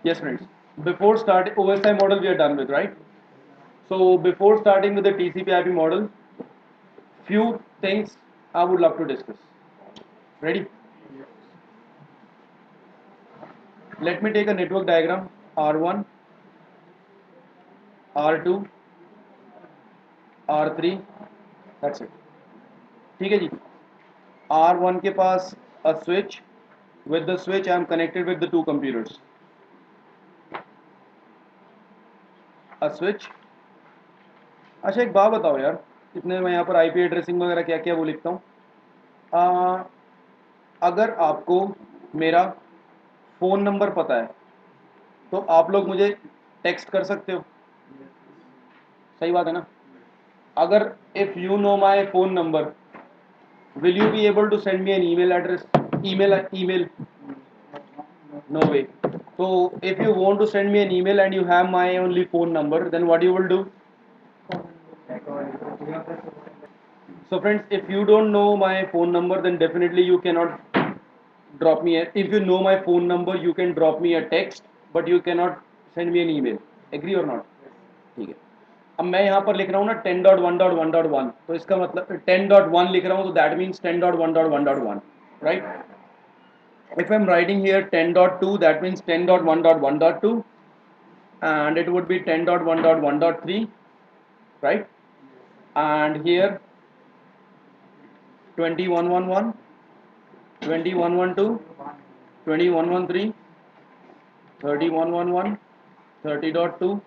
Yes, friends. Before starting OSI model, we are done with, right? So before starting with the TCP/IP model, few things I would love to discuss. Ready? Let me take a network diagram R1, R2, R3. That's it. ठीक है जी. R1 के पास a switch. With the switch, I am connected with the two computers. A switch. अच्छा एक बात बताओ यार, कितने मैं यहाँ पर आईपी एड्रेसिंग वगैरह क्या क्या वो लिखता हूँ. आ, अगर आपको मेरा फ़ोन नंबर पता है तो आप लोग मुझे टेक्स्ट कर सकते हो. सही बात है ना. अगर if you know my phone number, will you be able to send me an email address, email? No way. So if you want to send me an email and you have my only phone number, then what you will do? So friends, if you don't know my phone number, then definitely you cannot drop me a, if you know my phone number, you can drop me a text, but you cannot send me an email. Agree or not? ठीक है. अब मैं यहाँ पर लिख रहा हूँ ना 10.1.1.1, तो इसका मतलब 10.1 लिख रहा हूँ, तो that means 10.1.1.1, right. If I'm writing here 10.2, that means 10.1.1.2, and it would be 10.1.1.3, right. And here 21.1.1, 21.1.2, 21.1.3, 30.1.1.1, 30.2,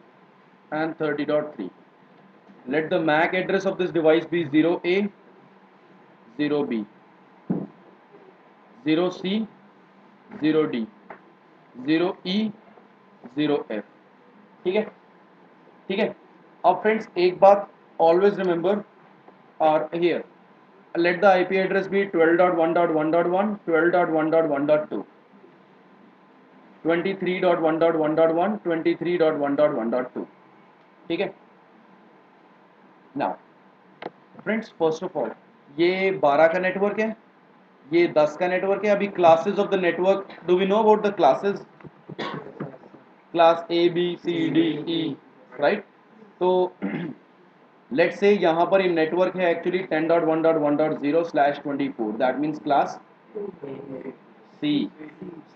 and 30.3. Let the MAC address of this device be 0A, 0B, 0C, 0D, 0E, 0F. ठीक है. ठीक है. अब friends एक बात always remember, और here let the IP address be 12.1.1.1, 12.1.1.2, 23.1.1.1, 23.1.1.2. ठीक है. Now friends, first of all ये 12 का नेटवर्क है, ये 10 का नेटवर्क है. अभी classes of the network, do we know about the classes? Class A B C D E, right. तो लेट्स से यहाँ पर ये नेटवर्क है actually 10.1.1.0/24, that means class C.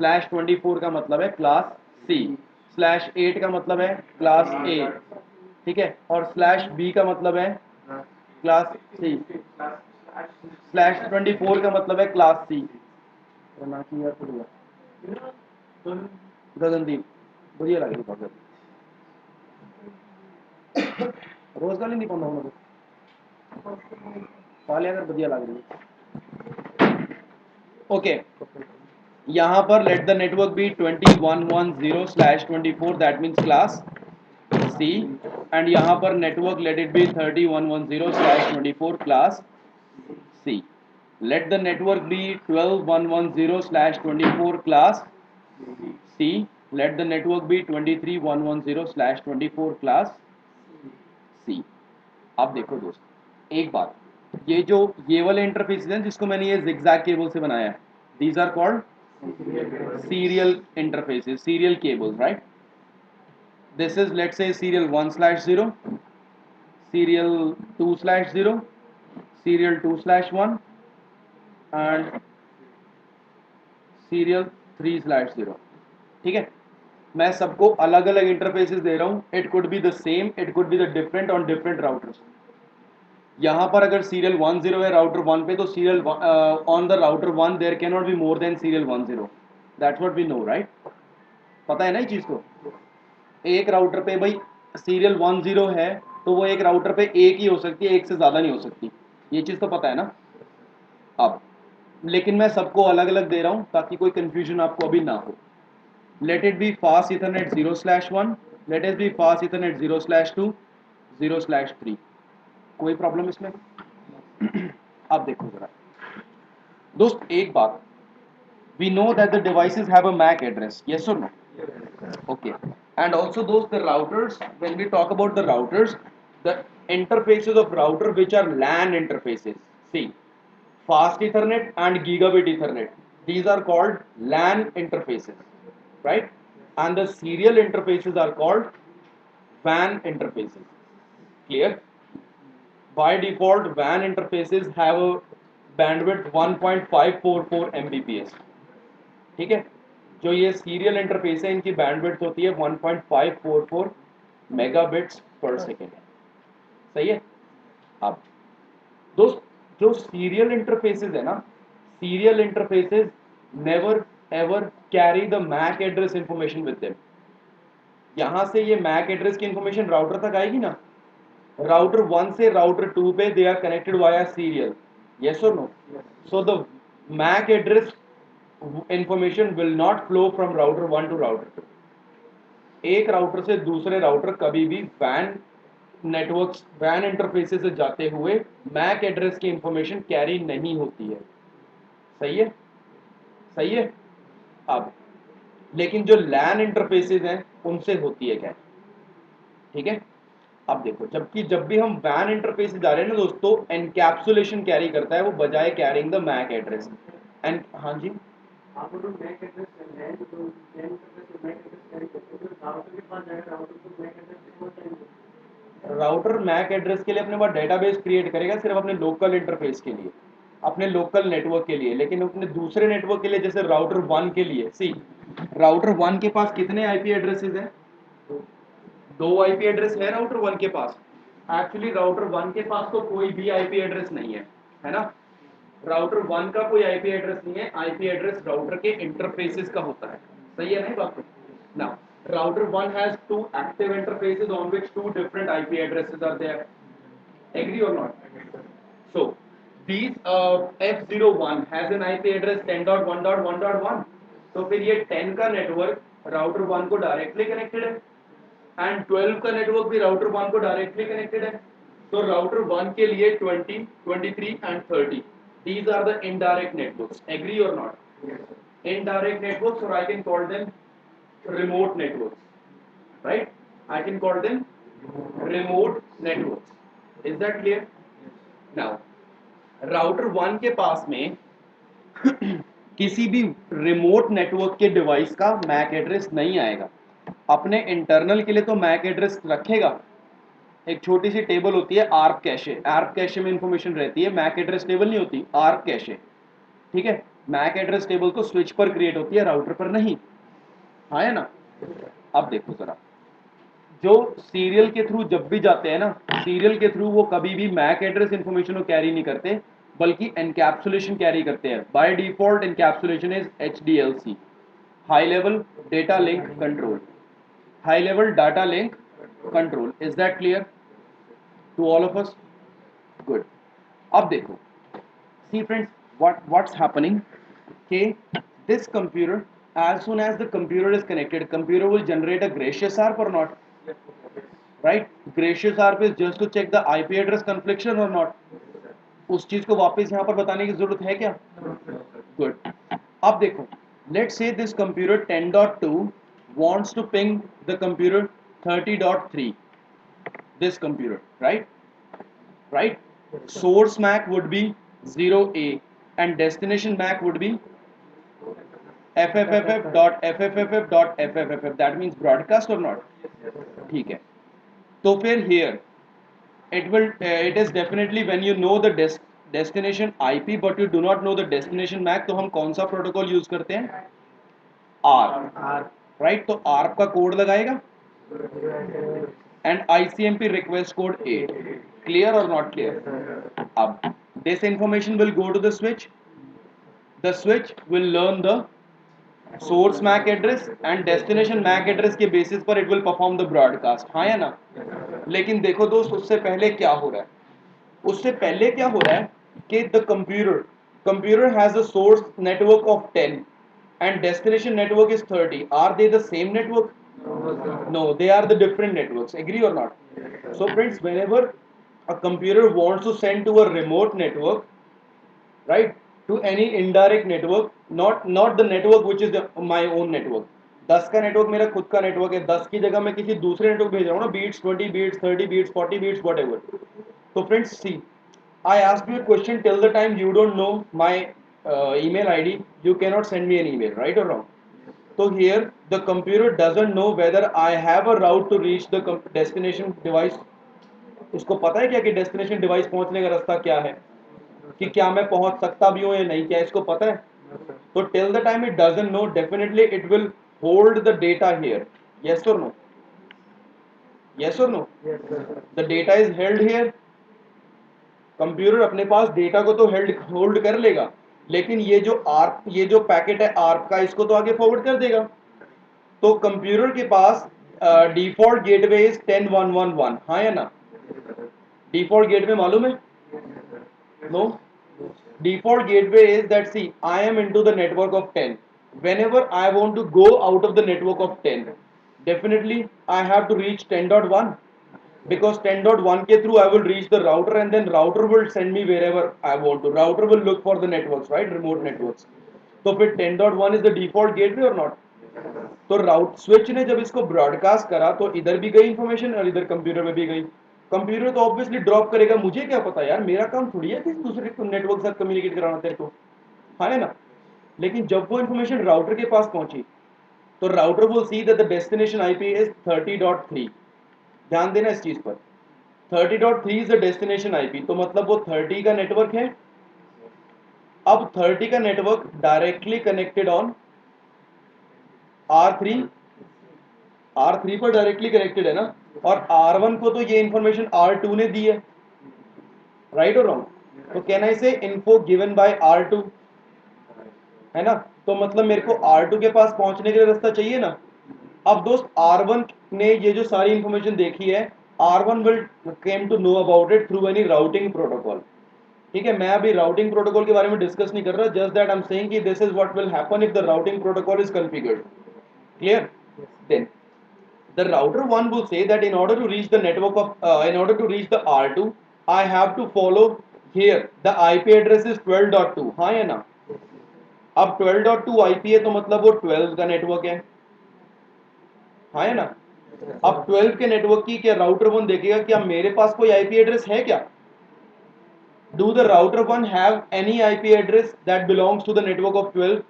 /24 का मतलब है क्लास सी. /8 का मतलब है क्लास ए. ठीक है. और /b का मतलब है क्लास सी. /24 का मतलब है क्लास सी. गगनदीप बढ़िया लग रही रोजगार नहीं पाऊंगा हम पाले अगर बढ़िया लग रही है. ओके. यहाँ पर let the network be 2110/24, that means class C. And यहाँ पर network let it be 3110/24 class C. Let the network be 12110/24 class C. Let the network be 23110/24 class C. अब देखो दोस्त एक बात, ये वाले इंटरफेसेस हैं जिसको मैंने ये जिगजैग केबल से बनाया है, these are called serial interfaces, serial cables, right. This is, let's say, serial 1/0, serial 2/0, serial 2/1, and serial 3/0. ठीक है. मैं सबको अलग अलग इंटरफेसेस दे रहा हूँ. It could be the same, it could be the different on different routers. यहाँ पर अगर सीरियल 10 है राउटर 1 पे, तो serial on the router 1 there can not be more than serial 10. That's what we know, right. पता है ना ये चीज़ को. एक राउटर पे भाई सीरियल 10 है, तो वो एक राउटर पे एक ही हो सकती है, एक से ज़्यादा नहीं हो सकती. ये चीज़ तो पता है ना. अब लेकिन मैं सबको अलग अलग दे रहा हूँ ताकि कोई कन्फ्यूजन आपको अभी ना हो. Late it B fast Ethernet 0/1, late it B fast Ethernet 0/2, 0/3. कोई प्रॉब्लम इसमें? अब देखो जरा दोस्त एक बात, we know that the devices have a MAC address, yes or no? Okay. And also those the routers, when we talk about the routers, the interfaces of router which are LAN interfaces, see, fast ethernet and gigabit ethernet, these are called LAN interfaces, right. and the serial interfaces are called WAN interfaces. Clear? By default, WAN interfaces have a bandwidth 1.544 Mbps. ठीक है, जो ये serial interface है इनकी bandwidth होती है 1.544 megabits पर second. सही है. अब दोस्त, जो सीरियल इंटरफेसेस है ना, serial interfaces never ever carry the MAC address information with them. यहां से ये मैक एड्रेस की इंफॉर्मेशन राउटर तक आएगी ना, राउटर 1 से राउटर 2 पे they are connected via serial. Yes और no? So the MAC address information will not flow from router 1 to router 2. एक राउटर से दूसरे राउटर कभी भी वैन नेटवर्क्स, वैन इंटरफेसेस से जाते हुए मैक एड्रेस की इंफॉर्मेशन कैरी नहीं होती है. सही है? सही है. अब लेकिन जो लैन इंटरफेसेस हैं उनसे होती है क्या? ठीक है. अब देखो, जबकि जब भी हम वैन इंटरफेस जा रहे हैं ना दोस्तों, एनकैप्सुलेशन कैरी करता है वो बजाय carrying the MAC address. And हाँ जी, आप लोग मैक एड्रेस लैन तो लैन इंटरफेस से मैक एड्रेस कैरी करते हो, तो राउटर के पास जाएगा, राउटर को मैक एड्रेस से पहुंचाएंगे. राउटर मैक एड्रेस के लिए अपने पास डेटाबेस क्रिएट करेगा सिर्फ अपने लोकल इंटरफेस के लिए, अपने लोकल नेटवर्क के लिए. लेकिन अपने दूसरे नेटवर्क के लिए, जैसे राउटर 1 के लिए, सी राउटर 1 के पास कितने आईपी एड्रेसेस हैं? 2 आईपी एड्रेस है राउटर 1 के पास. एक्चुअली राउटर 1 के पास तो कोई भी आईपी एड्रेस नहीं है ना. राउटर 1 का कोई आईपी एड्रेस नहीं है. आईपी एड्रेस राउटर के इंटरफेसेस का होता है. सही है नहीं बात? Now router 1 has 2 active interfaces on which 2 different IP addresses are there. Agree or not? So these F01 has an IP address 10.1.1.1. तो फिर ये 10 का नेटवर्क राउटर 1 को डायरेक्टली कनेक्टेड है एंड 12 का नेटवर्क भी राउटर 1 को डायरेक्टली कनेक्टेड है. तो राउटर 1 के लिए 20, 23 and 30, these are the indirect networks. Agree or not? Indirect networks, or I can call them remote networks, right? I can call them remote networks. Is that clear? Now router 1 के पास में किसी भी remote network के device का Mac address नहीं आएगा. अपने internal के लिए तो मैक एड्रेस रखेगा. एक छोटी सी टेबल होती है आर्प कैशे. आर्प कैशे में इंफॉर्मेशन रहती है, मैक एड्रेस टेबल नहीं होती, आर्प कैशे. ठीक है. मैक एड्रेस टेबल तो स्विच पर क्रिएट होती है, राउटर पर नहीं. हाँ है ना. अब देखो जरा, जो सीरियल के थ्रू जब भी जाते हैं ना, सीरियल के थ्रू वो कभी भी मैक एड्रेस इंफॉर्मेशन को कैरी नहीं करते, बल्कि एनकैप्सुलेशन कैरी करते हैं. By default encapsulation is HDLC, high level data link control. High level data link control. Is that clear to all of us? Good. अब देखो, see friends, what's happening? Okay, this computer, as soon as the computer is connected, computer will generate a gracious ARP or not? Right? Gracious ARP is just to check the IP address confliction or not? उस चीज को वापस यहाँ पर बताने की जरूरत है क्या? Good. अब देखो, let's say this computer 10.2 wants to ping the computer 30.3. This computer, right? Right? Source MAC would be 0A and destination MAC would be FFFF.FFFF.FFFF. That means broadcast or not? ठीक है. तो फिर here it is definitely when you know the destination IP but you do not know the destination MAC, तो हम कौन सा protocol use करते हैं? ARP. राइट. तो ARP का कोड लगाएगा and ICMP request code 8. Clear or not clear? अब this information will go to the switch. The switch will learn the source MAC address and destination MAC address के basis पर it will perform the broadcast. हाँ या ना? लेकिन देखो दोस्त, उससे पहले क्या हो रहा है? उससे पहले क्या हो रहा है कि the computer has a source network of 10 and destination network is 30. Are they the same network? No, they are the different networks. Agree or not? So friends, whenever a computer wants to send to a remote network, right, to any indirect network, not the network which is my own network. 10 का network मेरा खुद का network है, 10 की जगह मैं किसी दूसरे नेटवर्क भेज रहा हूँ ना, beats 20 beats 30 beats 40 beats whatever. तो friends see, I asked you a question. Till the time you don't know my email ID, you cannot send me an email, right or wrong? तो here the computer doesn't know whether I have a route to reach the destination device. इसको पता है क्या कि destination device पहुंचने का रास्ता क्या है, कि क्या मैं पहुंच सकता भी हूं या नहीं, क्या इसको पता है? तो till the time it doesn't know, definitely it will hold the data here. Yes और नो? यस और no? The data is held here. Computer अपने पास डेटा को तो होल्ड कर लेगा, लेकिन ये जो पैकेट है आर्प का, इसको तो आगे फॉरवर्ड कर देगा. तो कंप्यूटर के पास डिफॉल्ट गेटवे इज 10111. हाँ या ना? डिफॉल्ट गेटवे मालूम है? No. Default gateway is that, see, I am into the network of 10. Whenever I want to go out of the network of 10, definitely I have to reach 10.1, because 10.1 के through I will reach the router, and then router will send me wherever I want to. Router will look for the networks, right? Remote networks. तो फिर 10.1 is the default gateway or not? तो राउट switch ने जब इसको broadcast करा तो इधर भी गई इंफॉर्मेशन और इधर कंप्यूटर में भी गई. कंप्यूटर तो ऑब्वियसली ड्रॉप करेगा, मुझे क्या पता यार, मेरा काम थोड़ी है किसी दूसरे नेटवर्क के साथ कम्युनिकेट कराना तेरे को. हाँ है ना? लेकिन जब वो इंफॉर्मेशन राउटर के पास पहुंची तो router will see that the destination IP is 30.3. ध्यान देना इस चीज पर. 30.3 इज द डेस्टिनेशन आईपी, तो मतलब वो 30 का नेटवर्क है. अब 30 का network directly connected on R3. R3 पर डायरेक्टली कनेक्टेड है ना, और R1 को तो ये इंफॉर्मेशन R2 ने दी है, राइट और रॉन्ग? तो कैन आई से इन्फो गिवन बाय R2, है ना? तो मतलब मेरे को R2 के पास पहुंचने के लिए रास्ता चाहिए ना. अब दोस्त R1 ने ये जो सारी इंफॉर्मेशन देखी है, R1 will came to know about it through any routing protocol. ठीक है, मैं अभी राउटिंग प्रोटोकॉल के बारे में डिस्कस नहीं कर रहा, just that I am saying कि this is what will happen if the routing protocol is configured. Clear? Then the router one will say that in order to reach the network of in order to reach the R2, I have to follow here the IP address is 12.2. हाँ या ना? अब 12.2 IP है तो मतलब वो 12 का network है. हाँ या ना? अब 12 के नेटवर्क की क्या राउटर वन देखेगा क्या मेरे पास कोई IP एड्रेस है क्या? Do the router one have any IP address that belongs to the network of 12?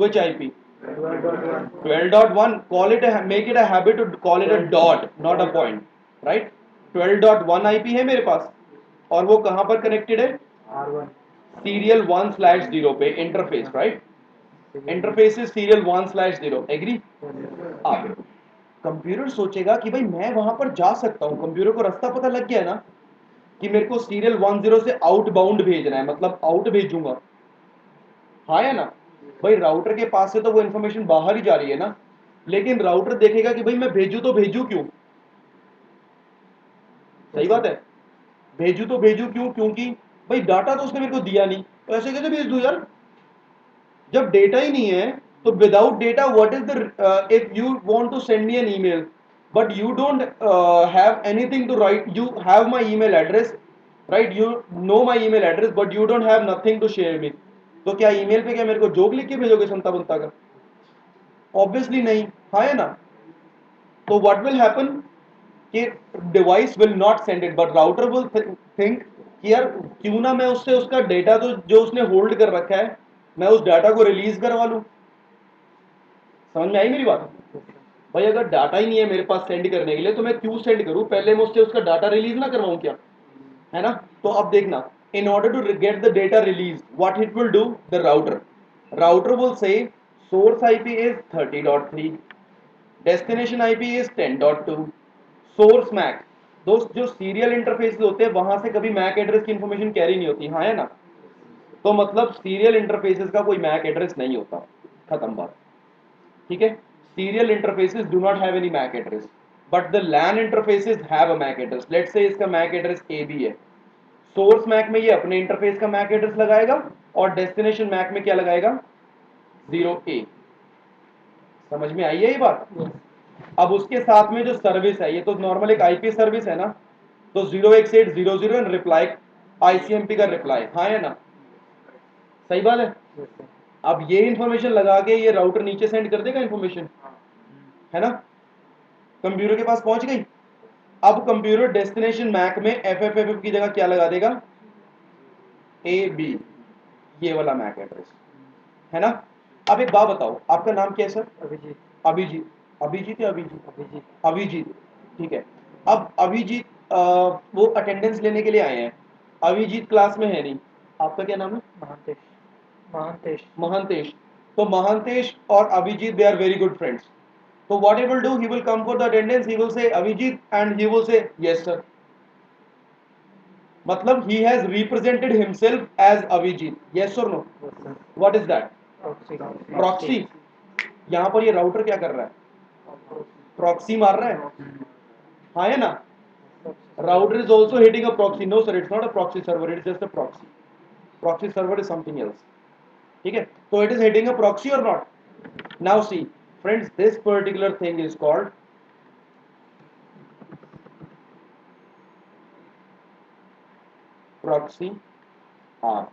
Which IP? 12.1. Call it make it a habit to call it a dot, not a point, right? 12.1 IP है मेरे पास, और वो कहां पर connected है? Serial 1/0 पे interface, right? Interface is serial 1/0. Agree? अब computer सोचेगा कि भाई मैं वहां पर जा सकता हूं, कंप्यूटर को रास्ता पता लग गया ना कि मेरे को सीरियल 10 से आउटबाउंड भेजना है, मतलब आउट भेजूंगा. हाँ या ना? भाई राउटर के पास से तो वो इन्फॉर्मेशन बाहर ही जा रही है ना, लेकिन राउटर देखेगा कि भाई मैं भेजू तो भेजू क्यों? सही बात है. भेजू तो भेजू क्यों? क्योंकि भाई डाटा तो उसने मेरे को दिया नहीं, तो ऐसे कैसे भेज दूं यार जब डेटा ही नहीं है? तो without data what is the, if you want to send me an email but you don't have anything to write, you have my email address, right? You know my email address but you don't have nothing to share me. तो क्या email पे क्या मेरे को joke लिख के भेजोगे संता बनता का? ऑब्वियसली नहीं. हाँ है ना? तो व्हाट विल हैपन कि device will not send it, but router will think कि यार क्यों ना मैं उससे उसका डेटा तो जो उसने होल्ड कर रखा है मैं उस डाटा को रिलीज करवा लूं. समझ में आई मेरी बात? भाई अगर डाटा ही नहीं है मेरे पास सेंड करने के लिए तो मैं क्यों सेंड करूं, पहले मैं उससे उसका डाटा रिलीज ना करवाऊं क्या? है ना? तो अब देखना, in order to get the data released, what it will do, the router will say source IP is 30.3, destination IP is 10.2, source MAC. दोस्त जो सीरियल इंटरफेस होते हैं वहां से कभी मैक एड्रेस की इंफॉर्मेशन कैरी नहीं होती. हाँ है ना? तो मतलब सीरियल इंटरफेसेस का कोई मैक एड्रेस नहीं होता. खत्म बात. ठीक है? Serial interfaces do not have any MAC address, but the LAN interfaces have a MAC address. Let's say इसका मैक एड्रेस AB है. सोर्स मैक में ये अपने इंटरफेस का मैक एड्रेस लगाएगा और डेस्टिनेशन मैक में क्या लगाएगा? 0A. समझ में आई है ये बात? अब उसके साथ में जो सर्विस है, ये तो नॉर्मल एक आईपी सर्विस है ना, तो 0x800 एंड रिप्लाई ICMP का रिप्लाई. हाँ है ना? सही बात है. अब ये इंफॉर्मेशन लगा के ये राउटर नीचे सेंड कर देगा इंफॉर्मेशन, है ना? कंप्यूटर के पास पहुंच गई. अब कंप्यूटर डेस्टिनेशन मैक में FFFF की जगह क्या लगा देगा? AB, ये वाला मैक एड्रेस, है ना? अब एक बात बताओ, आपका नाम क्या है सर? अभिजीत। अभिजीत। अभिजीत या अभिजीत? अभिजीत। अभिजीत, ठीक है। अब अभिजीत वो अटेंडेंस लेने के लिए आए हैं। अभिजीत क्लास में है नहीं। आपका क्या नाम है? Mahantesh. Mahantesh. Mahantesh. So Mahantesh or Abhijit, they are very good friends. So what he will do, he will come for the attendance, he will say Abhijit and he will say yes sir. मतलब he has represented himself as Abhijit. Yes or no? Yes, sir. What is that? Proxy. Proxy. यहाँ पर ये router क्या कर रहा है? Proxy मार रहा है, हाँ है ना? Router is also hitting a proxy. No sir, it's not a proxy server, it's just a proxy. Proxy server is something else. ठीक है, so it is hitting a proxy or not? Now see, friends, this particular thing is called proxy R,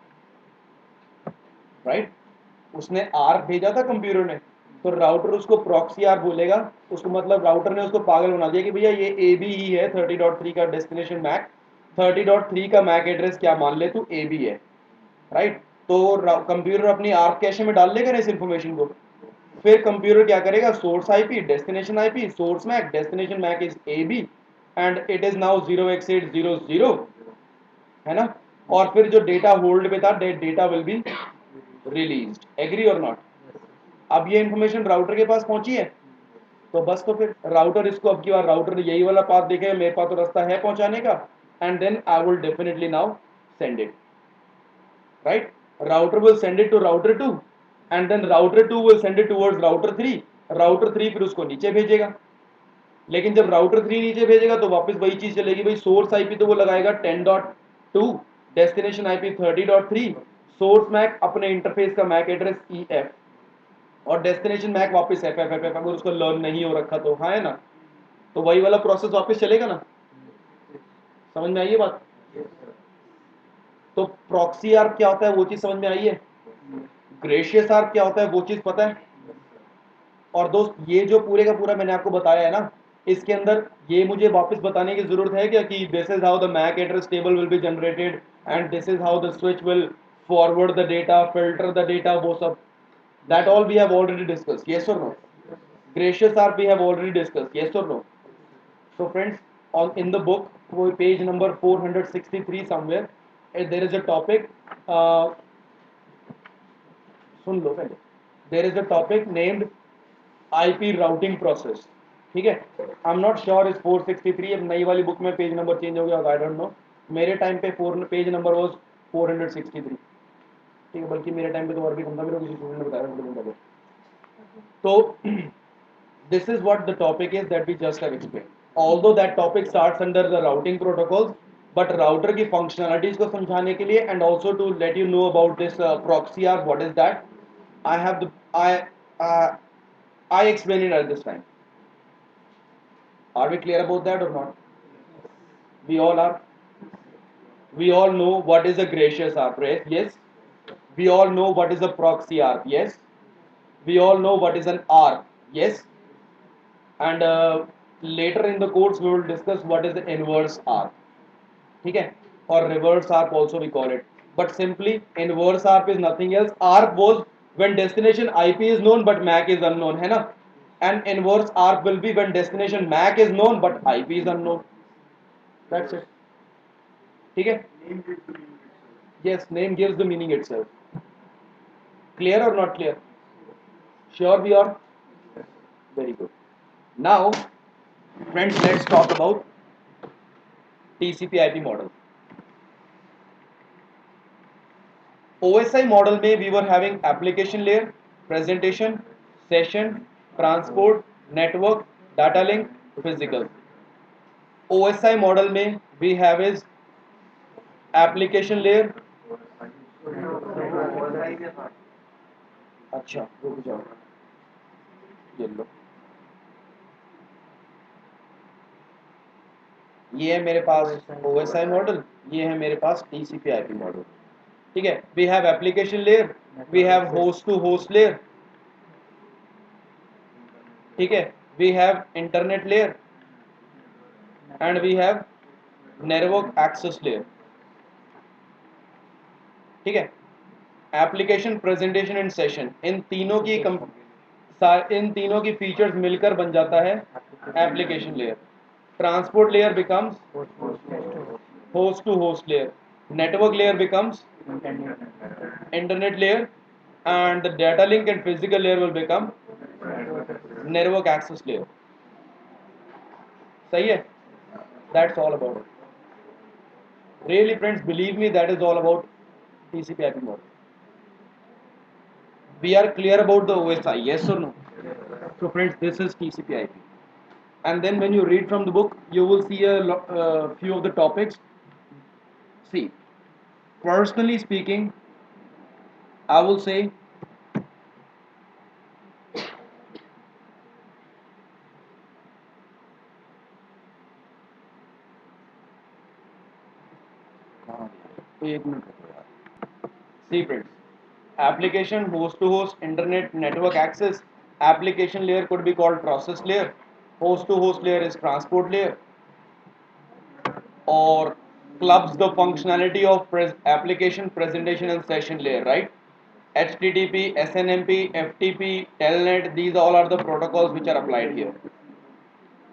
right? उसने R भेजा था computer ने, तो router उसको proxy R बोलेगा। उसको मतलब राउटर ने उसको पागल बना दिया कि भैया ये AB ही है 30.3 का डेस्टिनेशन मैक, 30.3 का मैक एड्रेस क्या मान ले तू AB है, राइट? तो कंप्यूटर अपनी आर्क कैशे में डाल लेगा ना इस इंफॉर्मेशन को। फिर कंप्यूटर क्या करेगा, source IP, destination IP, source MAC, destination MAC is AB and it is now 0x800, है ना? और फिर जो डेटा होल्ड पे था, data will be released. Agree और नॉट? अब ये इंफॉर्मेशन राउटर के पास पहुंची है, तो बस तो फिर राउटर इसको, अब की बार राउटर ने यही वाला पाथ देखेगा, मेरे पास तो रास्ता है पहुंचाने का, and then I will definitely now send it, right? Router will send it to router 2 and then router 2 will send it towards router 3, router 3 फिर उसको नीचे भेजेगा। लेकिन जब router 3 नीचे भेजेगा तो वापस वही चीज चलेगी भाई, सोर्स आईपी तो वो लगाएगा 10.2, डेस्टिनेशन आईपी 30.3, सोर्स मैक अपने इंटरफेस का मैक एड्रेस EF और डेस्टिनेशन मैक वापस FF अगर उसको लर्न नहीं हो रखा तो, हाँ है ना? तो वही वाला प्रोसेस वापस चलेगा ना? समझ में आई ये बात? तो प्रॉक्सी आर्क क्या होता है वो चीज समझ में आई है? ग्रेशियस आर्क क्या होता है वो चीज पता है? और दोस्त ये जो पूरे का पूरा मैंने आपको बताया है ना, इसके अंदर ये मुझे वापस बताने की जरूरत है क्या कि this is how the MAC address table will be generated and this is how the switch will forward the data, filter the data, वो सब, that all we have already discussed, yes और no? Gratuitous ARP we have already discussed, yes और no? So friends, on in the book, वो page number 463 somewhere, there is a topic. सुन लो पहले। There is a topic named IP routing process. ठीक है? I'm not sure is 463, अब नई वाली book में page number change हो गया होगा, I don't know. मेरे टाइम पे पेज नंबर was 463। ठीक है, बल्कि मेरे टाइम पे तो और भी कम था, मेरे को किसी स्टूडेंट ने बताया था। तो this is what the topic is that we just have explained. Although that topic starts under the routing protocols, but router की functionalities को समझाने के लिए and also to let you know about this proxy arc, what is that? I have the uh, I explain it at this time. Are we clear about that or not? We all are. We all know what is a gracious arc, right? Yes. We all know what is a proxy arc. Yes. We all know what is an arc. Yes. And later in the course we will discuss what is the inverse arc, ठीक है? or reverse arc also we call it, but simply inverse arc is nothing else. Arc was when destination IP is known but MAC is unknown, है ना? and inverse arc will be when destination MAC is known but IP is unknown. That's it, ठीक है? Yes, name gives the meaning itself. Clear or not clear? Sure we are? Very good. Now friends, let's talk about TCP IP model. OSI model में we were having application layer, presentation, session, transport, network, data link, physical. OSI model में we have is application layer. अच्छा रुक जाओ, ये लो, ये है मेरे पास OSI model, ये है मेरे पास TCP IP मॉडल, ठीक है? We have application layer, we have host to host layer, ठीक है? We have internet layer and we have network access layer, ठीक है? एप्लीकेशन, प्रेजेंटेशन एंड सेशन, इन तीनों की फीचर्स मिलकर बन जाता है application layer. Transport layer becomes host to host layer. Network layer becomes internet layer, and the data link and physical layer will become network access layer. सही है? That's all about it. Really friends, believe me, that is all about TCP/IP model. We are clear about the OSI, yes or no? So friends, this is TCP/IP. And then when you read from the book, you will see a few of the topics. See, personally speaking, I will say एक minute रुको यार. See friends, application host to host internet network access. Application layer could be called process layer. Host to host layer is transport layer, or clubs the functionality of application, presentation and session layer, right? HTTP, SNMP, FTP, Telnet, these all are the protocols which are applied here.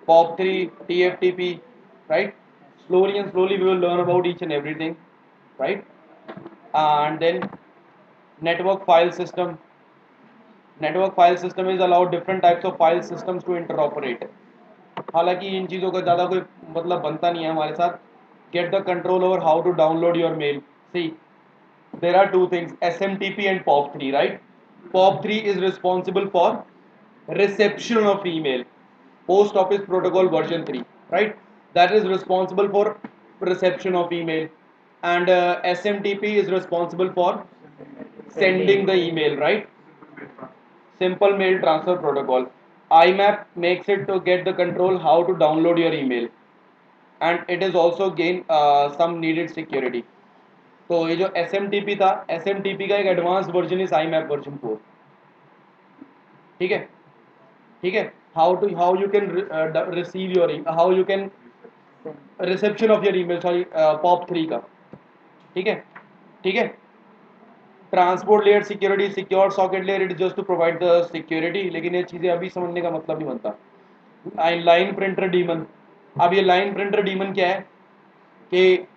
POP3, TFTP, right? Slowly and slowly we will learn about each and everything, right? And then network file system. Network file system is allowed different types of file systems to interoperate. हालांकि इन चीज़ों का ज़्यादा कोई मतलब बनता नहीं है हमारे साथ. Get the control over how to download your mail. See, there are two things, SMTP and POP3, right? POP3 is responsible for reception of email. Post Office Protocol version 3, right? That is responsible for reception of email. And SMTP is responsible for sending the email, right? Simple mail transfer protocol. IMAP makes it to get the control how to download your email, and it is also gain some needed security. तो ये जो SMTP था, SMTP का एक advance version is IMAP version 4. ठीक है, ठीक है. How you can receive your, how you can reception of your email, sorry, POP3 का. ठीक है, ठीक है. Transport layer security, secure socket layer, it is just to provide the security. लेकिन ये चीज़ें अभी समझने का मतलब नहीं बनता. Line printer daemon. अब ये लाइन प्रिंटर डीमन क्या है कि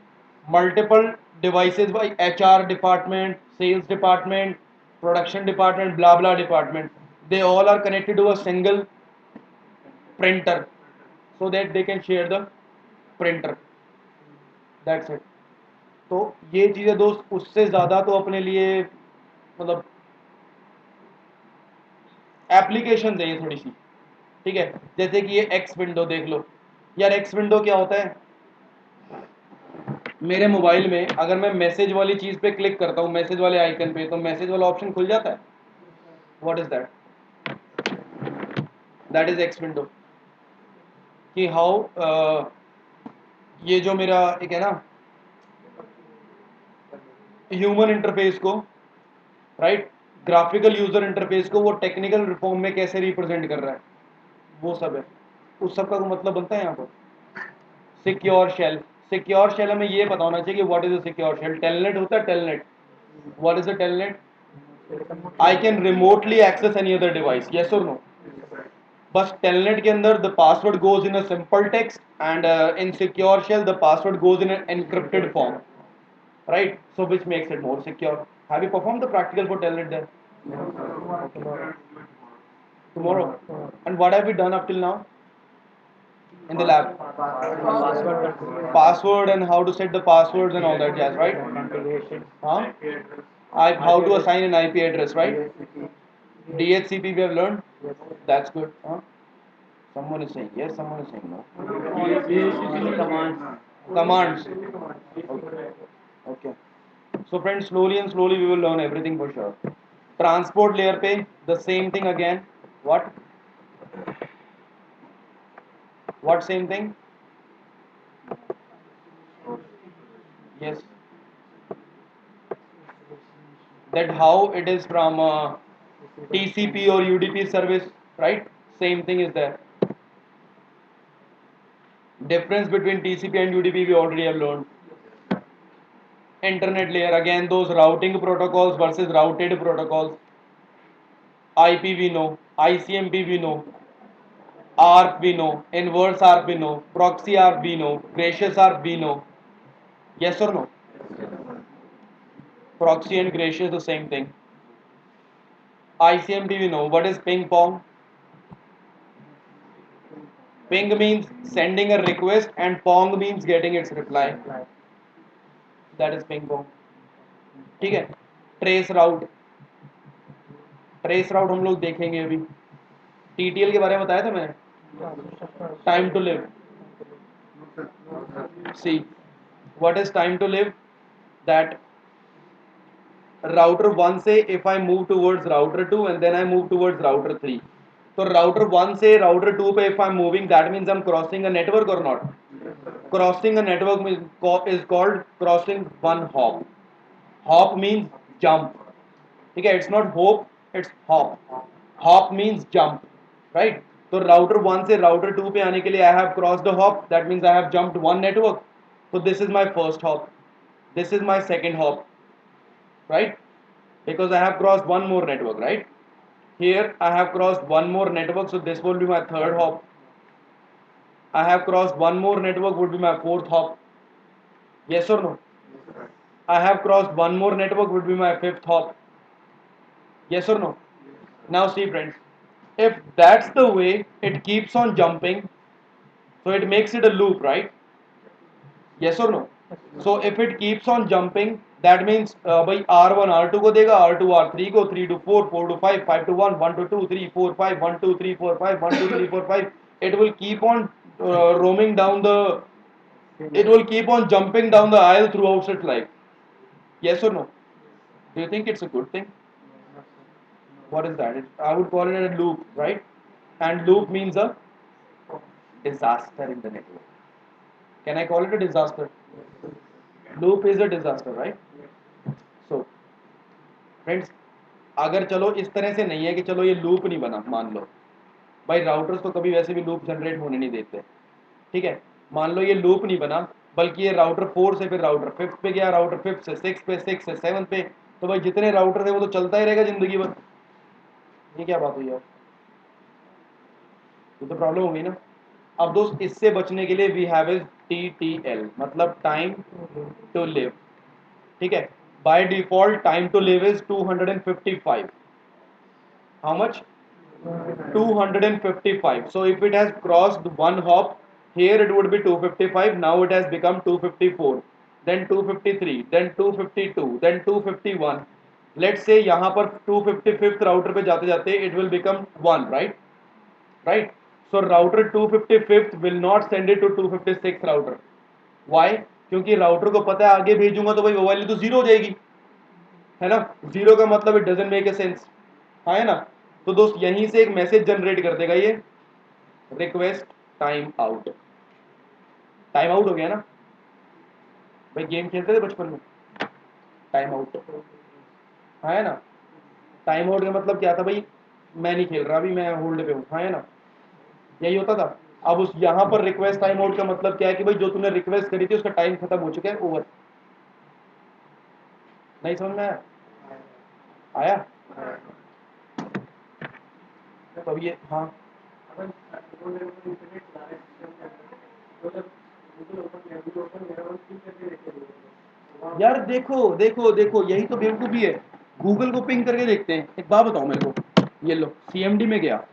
multiple devices by HR department, sales department, production department, blah blah department, they all are connected to a single printer so that they can share the printer. That's it. तो ये चीज़ें दोस्त उससे ज़्यादा तो अपने लिए मतलब एप्लीकेशन है ये थोड़ी सी. ठीक है, जैसे कि ये एक्स विंडो देख लो यार. एक्स विंडो क्या होता है? मेरे मोबाइल में अगर मैं मैसेज वाली चीज़ पे क्लिक करता हूँ, मैसेज वाले आइकन पे, तो मैसेज वाला ऑप्शन खुल जाता है. What is that? That is x window. कि हाउ ये जो मेरा एक है ना ह्यूमन इंटरफेस को, राइट, ग्राफिकल यूजर इंटरफेस को वो टेक्निकल रिफॉर्म में कैसे रिप्रेजेंट कर रहा है, वो सब है. उस सब का मतलब बनता है यहाँ पर सिक्योर शेल. सिक्योर शेल हमें ये पता होना चाहिए कि what is a secure shell. Telnet होता है telnet. What is a telnet? I can remotely access any other device, yes और नो? बस टेलनेट के अंदर the password goes in a simple text, and in secure shell the password goes in an encrypted form, right? So which makes it more secure. Have you performed the practical for telnet there? Tomorrow. And what have we done up till now in the lab? Password and how to set the passwords and all that jazz, right? Huh? How to assign an IP address, right? DHCP we have learned. That's good. Huh? Someone is saying yes, someone is saying no. Commands. Okay. Okay. So friends, slowly and slowly we will learn everything for sure. Transport layer पे the same thing again. What? What same thing? Yes. That how it is from TCP or UDP service, right? Same thing is there. Difference between TCP and UDP we already have learned. Internet layer, again those routing protocols versus routed protocols. IP we know, ICMP we know, ARP we know, inverse ARP we know, proxy ARP we know, gracious ARP we know. Yes or no? Proxy and gracious the same thing. ICMP we know. What is ping pong? Ping means sending a request and pong means getting its reply. That is ping pong. ठीक है. Trace राउट, trace राउट हम लोग देखेंगे अभी. TTL के बारे में बताया था मैंने. Time to live. See what is time to live? That router 1 से if I move towards router 2 and then I move towards router 3, तो राउटर 1 से राउटर 2 पे if I am moving, that means I am crossing a network or not. Crossing a network is called crossing one hop. Hop means jump. ठीक है, it's not hope, it's hop. Hop means jump, right. तो router 1 से router 2 पे आने के लिए I have crossed the hop, that means I have jumped one network. So this is my first hop, this is my second hop, right? Because I have crossed one more network, right? Here I have crossed one more network, so this will be my third hop. I have crossed one more network, would be my fourth hop. Yes or no? I have crossed one more network, would be my fifth hop. Yes or no? Now see friends, if that's the way it keeps on jumping, so it makes it a loop, right? Yes or no? So if it keeps on jumping, that means भाई R1 R2 को देगा, R2 R3 को, 3 to 4, 4 to 5, 5 to 1, 1 to 2, 3 4 5, 1 2 3 4 5, 1 2 3 4 5. It will keep on roaming down the, it will keep on jumping down the aisle throughout its life. Yes or no? Do you think it's a good thing? What is that? I would call it a loop, right? And loop means a disaster in the network. Can I call it a disaster? Loop is a disaster, right? So friends, अगर चलो इस तरह से नहीं है कि चलो ये लूप नहीं बना, मान लो भाई राउटर्स तो कभी वैसे भी लूप जनरेट होने नहीं देते, ठीक है. मान लो ये लूप नहीं बना, बल्कि ये राउटर 4 से फिर राउटर 5 पे गया, राउटर 5 से 6 पे, 6 से 7 पे, तो भाई जितने राउटर थे वो तो चलता ही रहेगा जिंदगी भर. ये क्या बात हुई यार, ये तो प्रॉब्लम हो गई ना. अब दोस्त इससे बचने के लिए वी हैव इज TTL, मतलब टाइम टू लिव. ठीक है, by default time to live is 255. How much? 255. So if it has crossed one hop, here it would be 255. Now it has become 254. Then 253. Then 252. Then 251. Let's say यहाँ पर 255th router पे जाते जाते it will become 1, right? Right? So router 255th will not send it to 256th router. Why? क्योंकि router को पता है आगे भेजूंगा तो भाई वो वाली तो जीरो हो जाएगी, है ना. जीरो का मतलब it doesn't make a sense, हाँ है ना. तो दोस्त यहीं से एक मैसेज जनरेट कर देगा ये, request time out. Time out हो गया ना भाई, गेम खेलते थे बचपन में, टाइम आउट, हाँ है ना. टाइम आउट का मतलब क्या था भाई, मैं नहीं खेल रहा अभी, मैं होल्ड पे हूँ, हाँ है ना, यही होता था. अब उस यहाँ पर रिक्वेस्ट टाइम आउट का मतलब क्या है कि भाई जो तूने रिक्वेस्ट करी थी उसका टाइम खत्म हो चुका है, ओवर. नहीं समझ में आया? आया तो अब ये, हाँ अपन वो लोग को इंटरनेट चला रहे हैं, तो जब गूगल ओपन किया, गूगल ओपन किया और क्लिक करके देखते यार देखो देखो देखो, यही तो बेवकूफ़ी है. गूगल को पिंग करके देखते हैं. एक बात बताओ मेरे को, ये लो CMD में गया,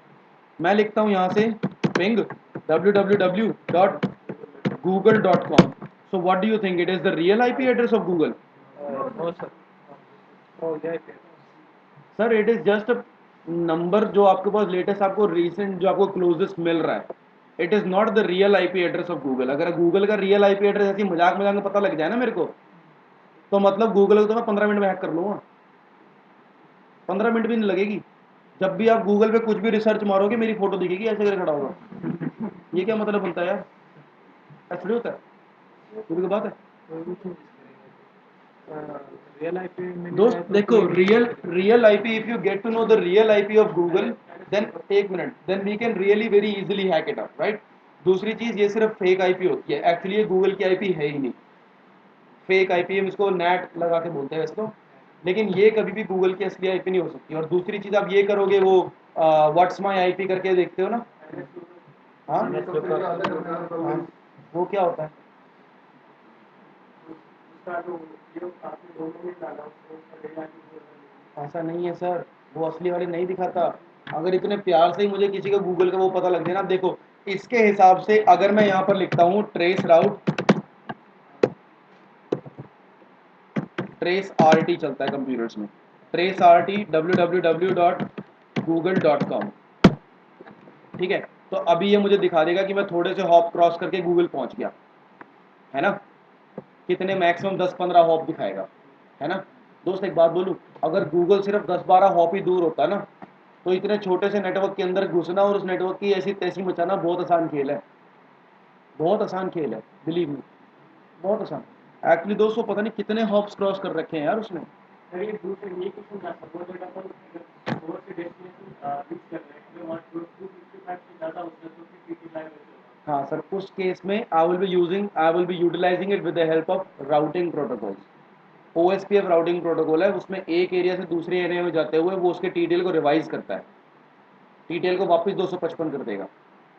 मैं लिखता हूँ यहाँ से ping www.google.com. so what do you think, it is the real IP address of Google? No sir. हो गया फिर sir it is just a number जो आपके पास लेटेस्ट, आपको रिसेंट जो आपको क्लोजेस्ट मिल रहा है. It is not the real IP address of Google. अगर गूगल का रियल IP एड्रेस ऐसी मजाक मजाक में पता लग जाए ना मेरे को, तो मतलब गूगल को तो मैं 15 मिनट में हैक कर लूँगा. 15 मिनट भी नहीं लगेगी. जब भी आप गूगल पे कुछ भी रिसर्च मारोगे मेरी फोटो दिखेगी ऐसे करके खड़ा होगा. ये क्या मतलब बनता है यार, ऐसा होता है, ये भी बात है. रियल आईपी में दोस्त देखो, real IP, if you get to know the real IP of Google, then एक minute, then we can really very easily hack it up, right. दूसरी चीज, ये सिर्फ फेक IP होती है, एक्चुअली ये गूगल की IP है ही नहीं. फेक आईपी, हम इसको नेट लगा के बोलते हैं वैसे तो, लेकिन ये कभी भी गूगल की असली आईपी नहीं हो सकती। और दूसरी चीज़ आप ये करोगे, वो व्हाट्स माई आईपी करके देखते हो ना, हाँ हाँ, वो क्या होता है? उसका जो जो आपने दोनों में डाला उसको उसका डेटा की ऐसा नहीं है सर, वो असली वाले नहीं दिखाता। अगर इतने प्यार से ही मुझे किसी का गूगल का वो पता लग जाए ना, देखो इसके हिसाब से अगर मैं यहाँ पर लिखता हूँ ट्रेस राउट, ट्रेस आर टी चलता है कंप्यूटर्स में, ट्रेस आर टी www.google.com, ठीक है। तो अभी ये मुझे दिखा देगा कि मैं थोड़े से हॉप क्रॉस करके गूगल पहुंच गया, है ना। कितने, मैक्सिमम 10-15 हॉप दिखाएगा, है ना। दोस्त एक बात बोलूं, अगर गूगल सिर्फ 10-12 हॉप ही दूर होता ना, तो इतने छोटे से नेटवर्क के अंदर घुसना और उस नेटवर्क की ऐसी तैसी मचाना बहुत आसान खेल है, बहुत आसान खेल है, बिलीव मी, बहुत आसान। एक्चुअली दोस्तों पता नहीं कितने हॉप्स क्रॉस कर रखे हैं यार उसने। सर ये दूसरे ये क्वेश्चन था, सपोज दैट अपन ओवर से डेस्टिनेशन रीच कर रहे हैं तो 255 से ज़्यादा होता है तो फिर टीटीआई वैसे होगा। हाँ सर, उस केस में I will be utilizing it with the help of routing protocols. OSPF routing protocol है, उसमें एक एरिया से दूसरे एरिया में जाते हुए वो उसके टीटीएल को रिवाइज करता है, टीटीएल को वापस 255 कर देगा।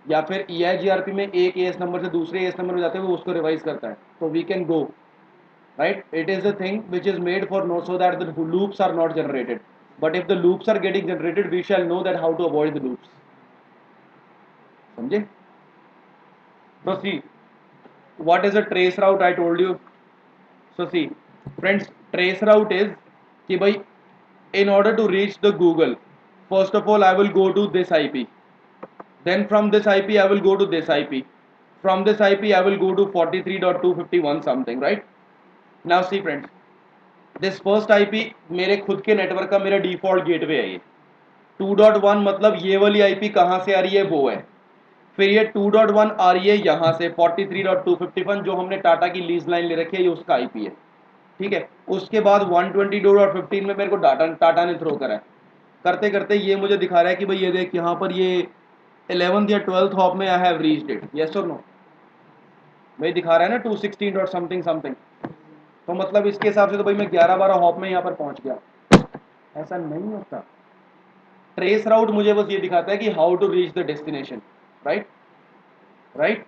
या फिर EIGRP में एक एएस नंबर से दूसरे एएस नंबर में जाते हुए उसको रिवाइज करता है। तो we can go right, it is a thing which is made for no so that the loops are not generated, but if the loops are getting generated we shall know that how to avoid the loops, समझे। so see, what is a trace route I told you। so see friends, trace route is कि भाई in order to reach the Google, first of all I will go to this IP, then from this IP I will go to this IP, from this IP I will go to 43.251 something, right। now see friends, this first IP मेरे खुद के network का मेरा default gateway है। ये 2.1 मतलब ये वाली आईपी कहाँ से आ रही है वो है, फिर ये 2.1 आ रही है यहाँ से 43.251 जो हमने टाटा की लीज लाइन ले रखी है, ये उसका आईपी है, ठीक है। उसके बाद 122.15 में मेरे को टाटा ने थ्रो करा है, करते करते ये मुझे दिखा रहा है कि भाई ये देख यहाँ पर ये 11th या 12th हॉप में I have reached it, yes और नो, भाई दिखा रहा है ना 216 डॉट समथिंग समथिंग, तो मतलब इसके हिसाब से तो भाई मैं 11-12 हॉप में यहाँ पर पहुँच गया। ऐसा नहीं होता। ट्रेस राउट मुझे बस ये दिखाता है कि how to reach the destination, right right.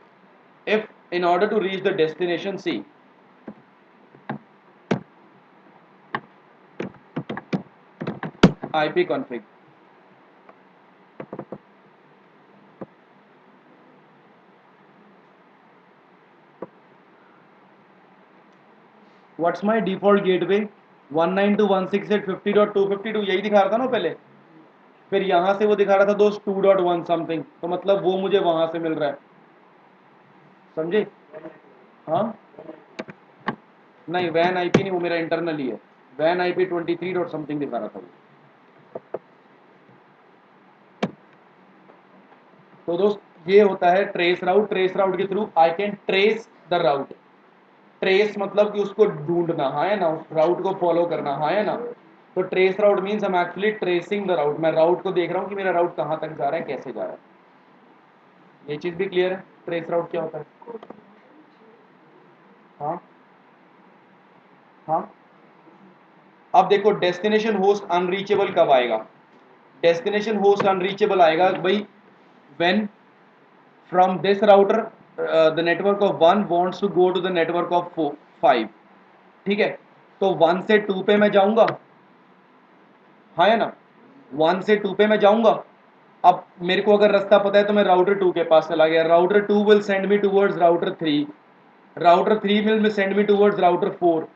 If in order to reach the destination, see IP config, what's my default gateway 192.168.50.252 यही दिखा रहा था ना पहले, फिर यहाँ से वो दिखा रहा था दोस्त 2.1 समथिंग, तो मतलब वो मुझे वहां से मिल रहा है, समझे। हाँ नहीं, वैन आईपी नहीं, वो मेरा इंटरनल ही है, वैन आईपी 23 डॉट समथिंग दिखा रहा था वो। तो दोस्त ये होता है ट्रेस राउट, ट्रेस राउट के through I can trace the route, trace मतलब कि उसको ढूंढना, हाँ है ना, उस राउट को फॉलो करना, हाँ है ना। तो ट्रेस राउट मीन्स हम एक्चुअली ट्रेसिंग द राउट, मैं राउट को देख रहा हूँ कि मेरा राउट कहाँ तक जा रहा है, कैसे जा रहा है। ये चीज़ भी क्लियर है, ट्रेस राउट क्या होता है। हाँ हाँ। अब देखो डेस्टिनेशन होस्ट अनरीचेबल कब आएगा, डेस्टिनेशन होस्ट अनरीचेबल आएगा भाई when from this router the network of 1 wants to go to the network of 5, ठीक है। तो 1 से 2 पे मैं जाऊंगा, हाँ है ना, 1 से 2 पे मैं जाऊंगा। अब मेरे को अगर रास्ता पता है तो मैं राउटर 2 के पास चला गया, router 2 will send me towards router 3, router 3 will send me towards router 4,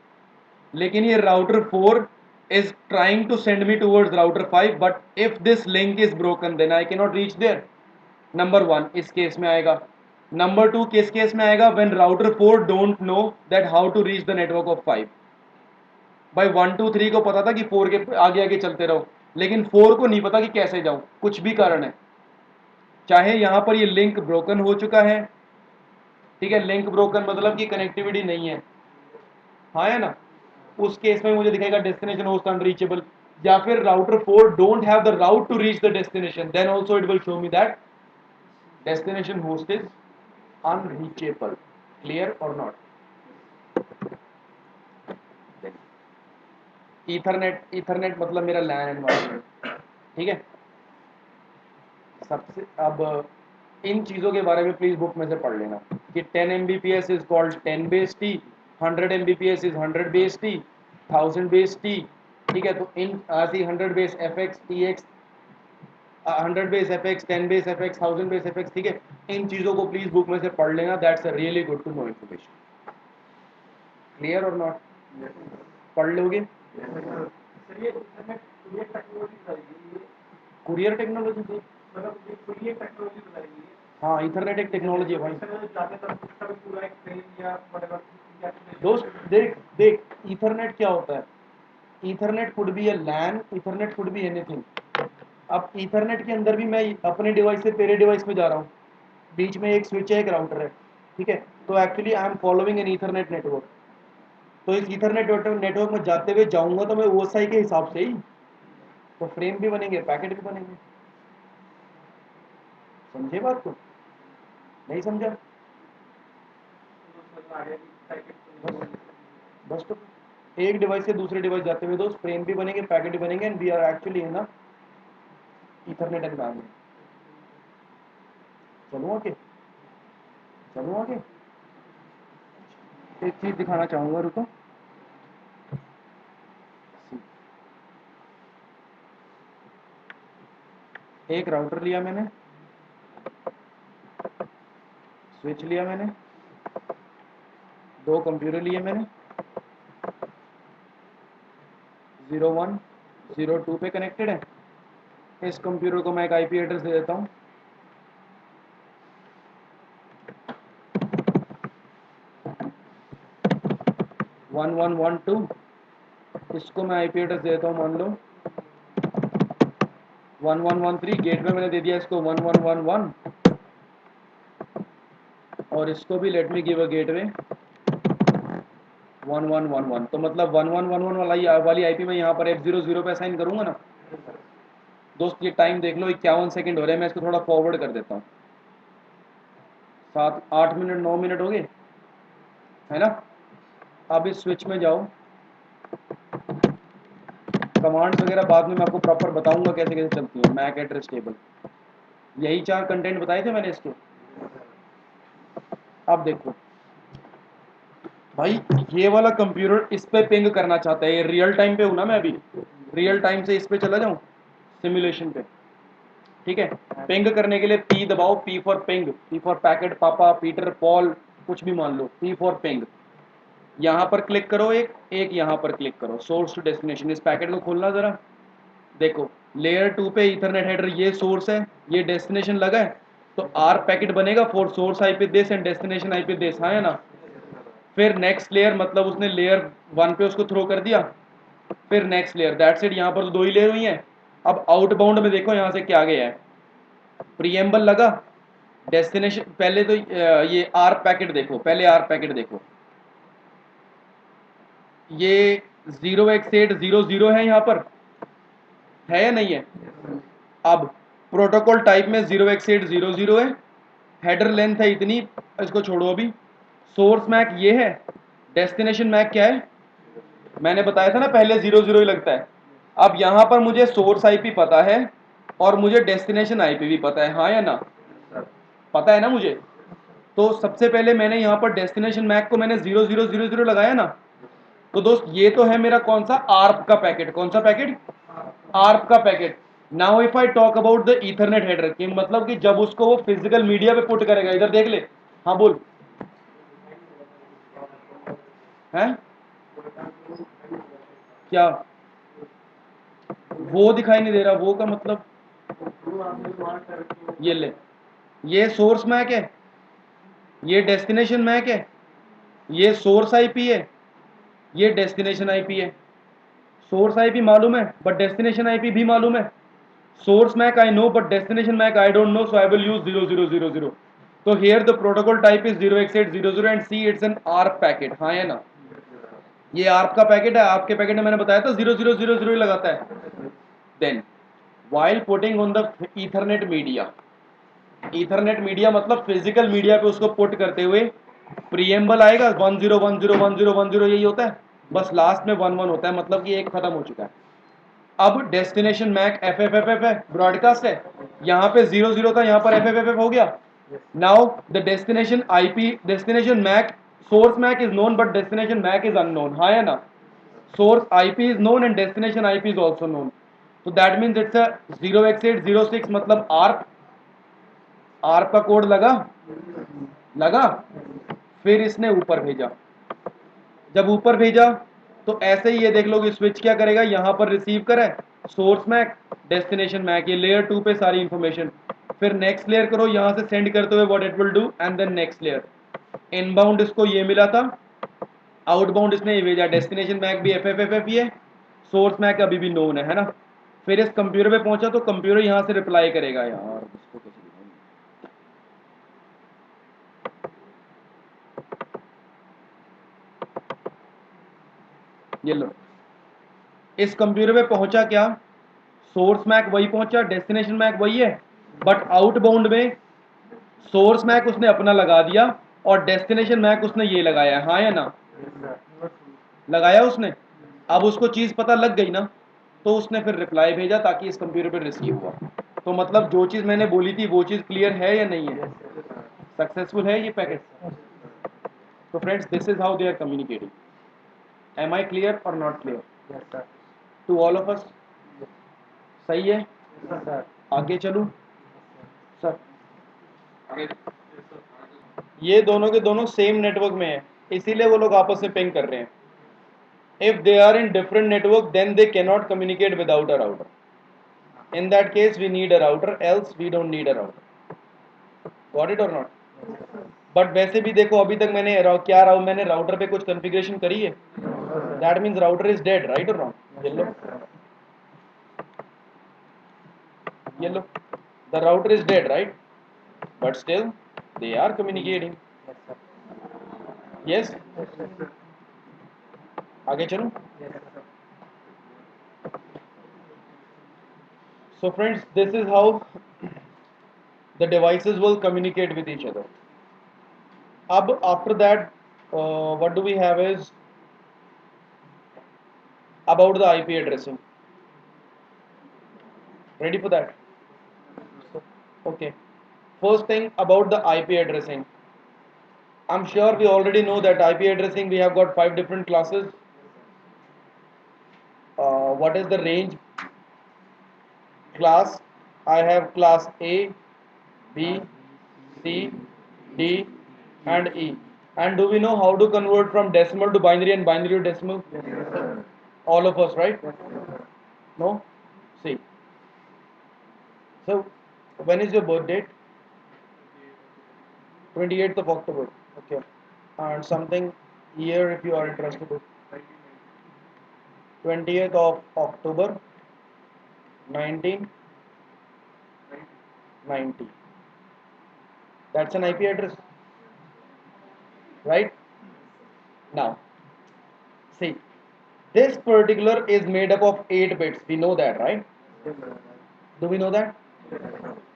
लेकिन ये router 4 is trying to send me towards router 5, but if this link is broken then I cannot reach there। Number 1 इस case में आएगा। Number 2 किस case में आएगा, when router 4 don't know that how to reach the network of 5। भाई 1 2 3 को पता था कि 4 के आगे आगे चलते रहो, लेकिन 4 को नहीं पता कि कैसे जाऊं, कुछ भी कारण है, चाहे यहां पर ये लिंक ब्रोकन हो चुका है, ठीक है, लिंक ब्रोकन मतलब कि कनेक्टिविटी नहीं है, हाँ है ना, उस केस में मुझे दिखाएगा डेस्टिनेशन होस्ट अनरीचेबल, या फिर router 4 don't have the route to reach the destination, then also it will show me that destination host is unreachable. Clear और नॉट। ईथरनेट मतलब मेरा लैन एनवायरनमेंट, ठीक है। सबसे अब इन चीज़ों के बारे में प्लीज़ बुक में से पढ़ लेना कि 10 Mbps is called 10 base T, 100 Mbps is 100 base T, 1000 base T, ठीक है। तो इन ऐसी 100 base F x T x, 100 base F x, 10 base F x, 1000 base F x, ठीक है। इन चीज़ों को प्लीज़ बुक में से पढ़ लेना, that's really good to know information. Clear और नॉट? पढ़ लोगे? सर ये इंटरनेट टेक्नोलॉजी बताइए, ये कुरियर टेक्नोलॉजी थी। मतलब ये कोई एक टेक्नोलॉजी बताइए। हाँ, इथरनेट एक टेक्नोलॉजी है भाई। सर जाते तक उसका भी पूरा एक ट्रेन या whatever क्या दोस्त देख देख, ईथरनेट क्या होता है? Ethernet could be a LAN, Ethernet could be anything. अब ईथरनेट के अंदर भी मैं अपने डिवाइस से तेरे डिवाइस में जा रहा हूँ, बीच में एक स्विच है, एक राउटर है, ठीक है। तो actually I am following an Ethernet network. तो इस ईथरनेट नेटवर्क में जाते हुए जाऊंगा तो मैं ओएसआई के हिसाब से ही तो फ्रेम भी बनेंगे, पैकेट भी बनेंगे। समझे बात को? नहीं समझा? बस तो एक डिवाइस से दूसरे डिवाइस जाते हुए दोस्त फ्रेम भी बनेंगे, पैकेट भी बनेंगे, and we are actually in the Ethernet environment. चलूँ आगे? चलूँ आगे? एक चीज़ दिखाना चाहूँगा, रुको। एक राउटर लिया मैंने, स्विच लिया मैंने, दो कंप्यूटर लिए मैंने, 01 02 पे कनेक्टेड है। इस कंप्यूटर को मैं एक आईपी एड्रेस दे देता हूँ, 1112। इसको मैं आईपी एड्रेस दे देता हूँ, मान लो 1113। गेटवे मैंने दे दिया इसको 1111, और इसको भी let me give a gateway 1111। तो मतलब 1111 वाली आईपी में यहाँ पर F00 पे असाइन करूँगा ना दोस्त। ये टाइम देख लो, 51 सेकंड हो रहे हैं। मैं इसको थोड़ा फॉरवर्ड कर देता हूँ। 7 8 मिनट 9 मिनट हो गए, है ना। अब इस स्विच में जाओ, कमांड्स वगैरह बाद में मैं आपको प्रॉपर बताऊंगा कैसे कैसे चलती है। मैक एड्रेस टेबल, यही 4 कंटेंट बताए थे मैंने इसके। अब देखो भाई, ये वाला कंप्यूटर इस पे पिंग करना चाहता है। ये रियल टाइम पे हूँ ना मैं अभी, रियल टाइम से इस पे चला जाऊँ सिमुलेशन पे, ठीक है। पिंग करने के लिए पी दबाओ, P for ping, P for packet, पापा, पीटर, पॉल, कुछ भी मान लो, पी फॉर पिंग। यहाँ पर क्लिक करो, एक एक यहाँ पर क्लिक करो, सोर्स टू डेस्टिनेशन। इस पैकेट को खोलना ज़रा, देखो लेयर 2 पे ईथरनेट हेडर, ये सोर्स है, ये डेस्टिनेशन लगा है। तो आर पैकेट बनेगा for source IP this and destination IP this, हाँ या ना। फिर नेक्स्ट लेयर, मतलब उसने लेयर 1 पे उसको थ्रो कर दिया, फिर नेक्स्ट लेयर, दैट्स इट। यहाँ पर तो 2 ही लेयर हुई हैं। अब आउटबाउंड में देखो यहाँ से क्या गया है, प्रीएम्बल लगा, डेस्टिनेशन। पहले तो ये आर पैकेट देखो, पहले आर पैकेट देखो, ये 0x800 है, यहाँ पर है या नहीं है। अब प्रोटोकॉल टाइप में 0x800 है, हेडर लेंथ है इतनी, इसको छोड़ो अभी। सोर्स मैक ये है, डेस्टिनेशन मैक क्या है, मैंने बताया था ना पहले 00 ही लगता है। अब यहाँ पर मुझे सोर्स आईपी पता है और मुझे डेस्टिनेशन आईपी भी पता है, हाँ या ना, पता है ना मुझे। तो सबसे पहले मैंने यहाँ पर डेस्टिनेशन मैक को मैंने 0000 लगाया ना। तो दोस्त ये तो है मेरा कौन सा, आर्प का पैकेट। कौन सा पैकेट? आर्प का packet. Now if I talk about the Ethernet header, कि मतलब कि जब उसको वो फिजिकल मीडिया पे पुट करेगा, इधर देख ले, हाँ बोल, हैं क्या वो दिखाई नहीं दे रहा, वो का मतलब ये ले, ये सोर्स मैक है, ये डेस्टिनेशन मैक है, ये सोर्स आईपी है, ये डेस्टिनेशन आईपी है। सोर्स आईपी मालूम है बट डेस्टिनेशन आईपी भी मालूम है। Source MAC I know but destination MAC I don't know, so I will use 0000। तो here the protocol type is 0x800 and see it's an ARP packet, हाँ है ना। ये आर्प का पैकेट है, आपके पैकेट में मैंने बताया था 0000 लगाता है। Then while putting on the Ethernet media, Ethernet media मतलब फिजिकल मीडिया पे उसको पुट करते हुए प्रीएम्बल आएगा 10101010, यही होता है। बस लास्ट में 1 1 होता है, मतलब कि एक खत्म हो चुका है। अब destination MAC F F F F है, ब्रॉडकास्ट है, यहाँ पे 0 0 था, यहाँ पर एफ एफ एफ एफ हो गया। Now the destination IP, destination MAC, source MAC is known but destination MAC is unknown, हाँ या ना? Source IP is known and destination IP is also known, तो that means it's a 0x806, मतलब ARP, ARP का code लगा, लगा। फिर इसने ऊपर भेजा, जब ऊपर भेजा तो ऐसे ही ये देख लो कि स्विच क्या करेगा, यहाँ पर रिसीव करे सोर्स मैक, डेस्टिनेशन मैक, ये लेयर 2 पे सारी इंफॉर्मेशन, फिर नेक्स्ट लेयर करो यहाँ से सेंड करते हुए what it will do, and then next layer. Inbound इसको ये मिला था, आउटबाउंड इसने ये भेजा, डेस्टिनेशन मैक भी एफ एफ एफ एफ ही है, सोर्स मैक अभी भी नोन है ना। फिर इस कंप्यूटर पे पहुंचा तो कंप्यूटर यहाँ से रिप्लाई करेगा, यार इसको कैसे दिखाऊं? ये लो, इस कंप्यूटर पे पहुंचा क्या, सोर्स मैक वही पहुंचा, डेस्टिनेशन मैक वही है, बट आउटबाउंड में सोर्स मैक उसने अपना लगा दिया और डेस्टिनेशन मैक उसने ये लगाया, हाँ या ना? लगाया उसने। अब उसको चीज़ पता लग गई ना, तो उसने फिर रिप्लाई भेजा ताकि इस कंप्यूटर पर रिसीव हुआ। तो मतलब जो चीज़ मैंने बोली थी वो चीज़ क्लियर है या नहीं है? सक्सेसफुल है ये पैकेट। तो friends, this is how they are communicating. Am I clear और not clear to all of us? सही है, आगे चलूं सर? ये दोनों के दोनों सेम नेटवर्क में है, इसीलिए वो लोग आपस में पिंग कर रहे हैं। If they are in different network then they can not communicate without a router. In that case we need a router, else we don't need a router. Got it और नॉट? बट वैसे भी देखो, अभी तक मैंने मैंने router पे कुछ कॉन्फ़िगरेशन करी है, that means router is dead, right or wrong? ये लो, the router is dead, right? But still they are communicating. Yes, आगे चलूं? So friends, this is how the devices will communicate with each other. अब after that, what do we have is about the IP addressing. Ready for that? Okay. First thing about the IP addressing. I'm sure we already know that IP addressing we have got 5 different classes. What is the range class? I have class A, B, C, D, and E. And do we know how to convert from decimal to binary and binary to decimal? All of us, right? No? See. So, when is your birth date? 28th of October. Okay. And something year if you are interested. 20th of October 1990. That's an IP address. Right? Now, see. This particular is made up of 8 bits. We know that, right? Do we know that?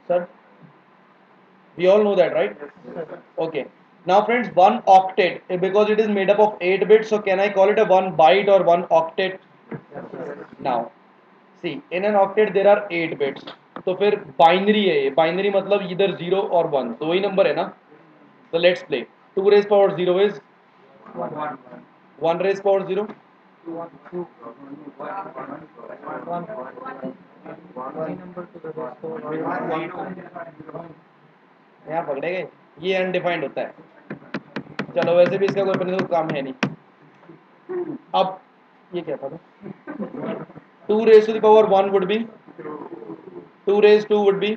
Sir? We all know that, right? Okay. Now friends, one octet, because it is made up of 8 bits, so can I call it a 1 byte or 1 octet? Now, see, in an octet there are 8 bits. तो फिर binary है ये, binary मतलब इधर 0 और 1, दो ही number है ना? So let's play. 2 raised power 0 is 1 raised power 0. यहाँ पकड़े गए, ये अनडिफाइंड होता है। चलो वैसे भी इसका कोई अपने को काम है नहीं। अब ये क्या था? 2 raised to the power 1 would be 2 raised 2 would be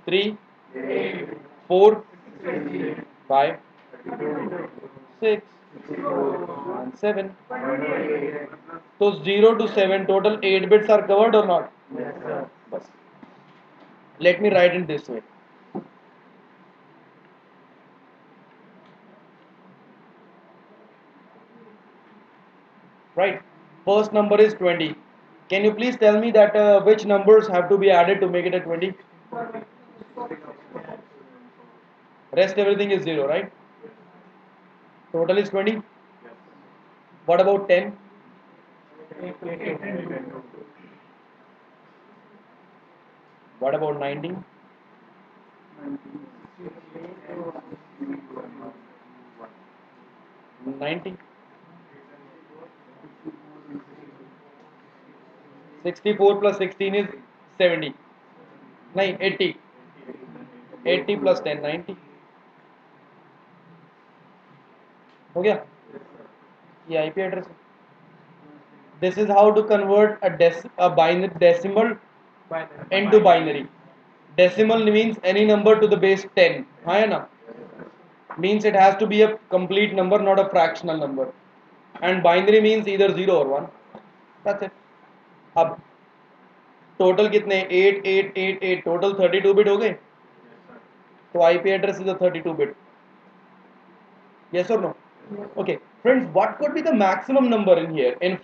3, 4, 5, 6 and 7. So 0 to 7 total 8 bits are covered or not? Bas. Let me write it this way. Right. First number is 20. Can you please tell me that which numbers have to be added to make it a 20? Rest everything is 0, right? Total is 20. What about 10? What about 90? 90? 64 plus 16 is 70. नहीं 80. 80 plus 10 90. हो गया? ये IP address है. This is how to convert a binary decimal into binary. Decimal means any number to the base 10. हाँ है ना? Means it has to be a complete number, not a fractional number. And binary means either 0 or 1. That's it. अब total कितने 8 8 8 8 total 32 bit हो गए. तो IP address is a 32 bit. Yes or no? Okay, friends, what could be the maximum number in here in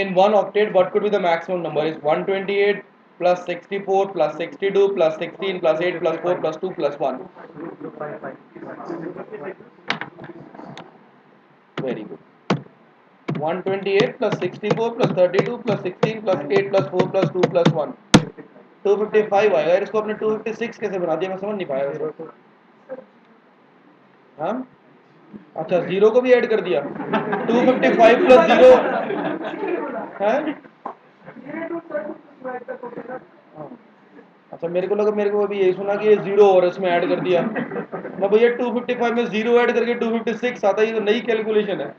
in one octet? What could be the maximum number? Is 128 plus 64 plus 62 plus 16 plus 8 plus 4 plus 2 plus 1. Very good. 128 plus 64 plus 32 plus 16 plus 8 plus 4 plus 2 plus 1. 255 आएगा. इसको अपने 256 कैसे बना दिया? मैं समझ नहीं पाया उसको. हाँ, अच्छा जीरो को भी ऐड कर दिया. 255 प्लस जीरो है. अच्छा मेरे को अभी यही सुना कि ये जीरो और इसमें ऐड कर दिया. मैं भैया 255 में जीरो ऐड करके 256 आता है. ये तो नई कैलकुलेशन है.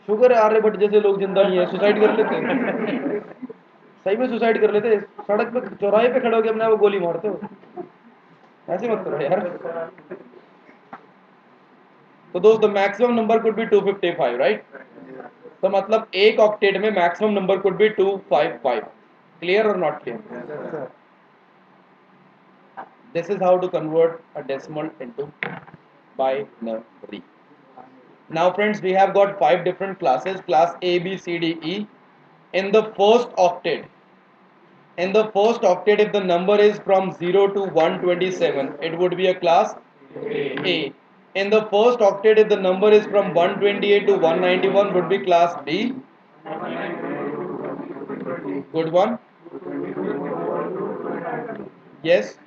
शुगर है आर्यभट्ट जैसे लोग जिंदा ही हैं. सुसाइड कर लेते हैं. सही में सुसाइड कर लेते. सड़क पे चौराहे पे खड़े होकर अपने आप गोली मारते हो. ऐसे मत करो यार. तो दोस्तों maximum number could be 255, right? तो मतलब एक ऑक्टेट में maximum number could be 255. Clear और not clear? This is how to convert a decimal into binary. Now friends, we have got 5 different classes. Class A, B, C, D, E. In the first octet, if the number is from 0 to 127, it would be a class A. In the first octet, if the number is from 128 to 191, would be class B. Good one. Yes.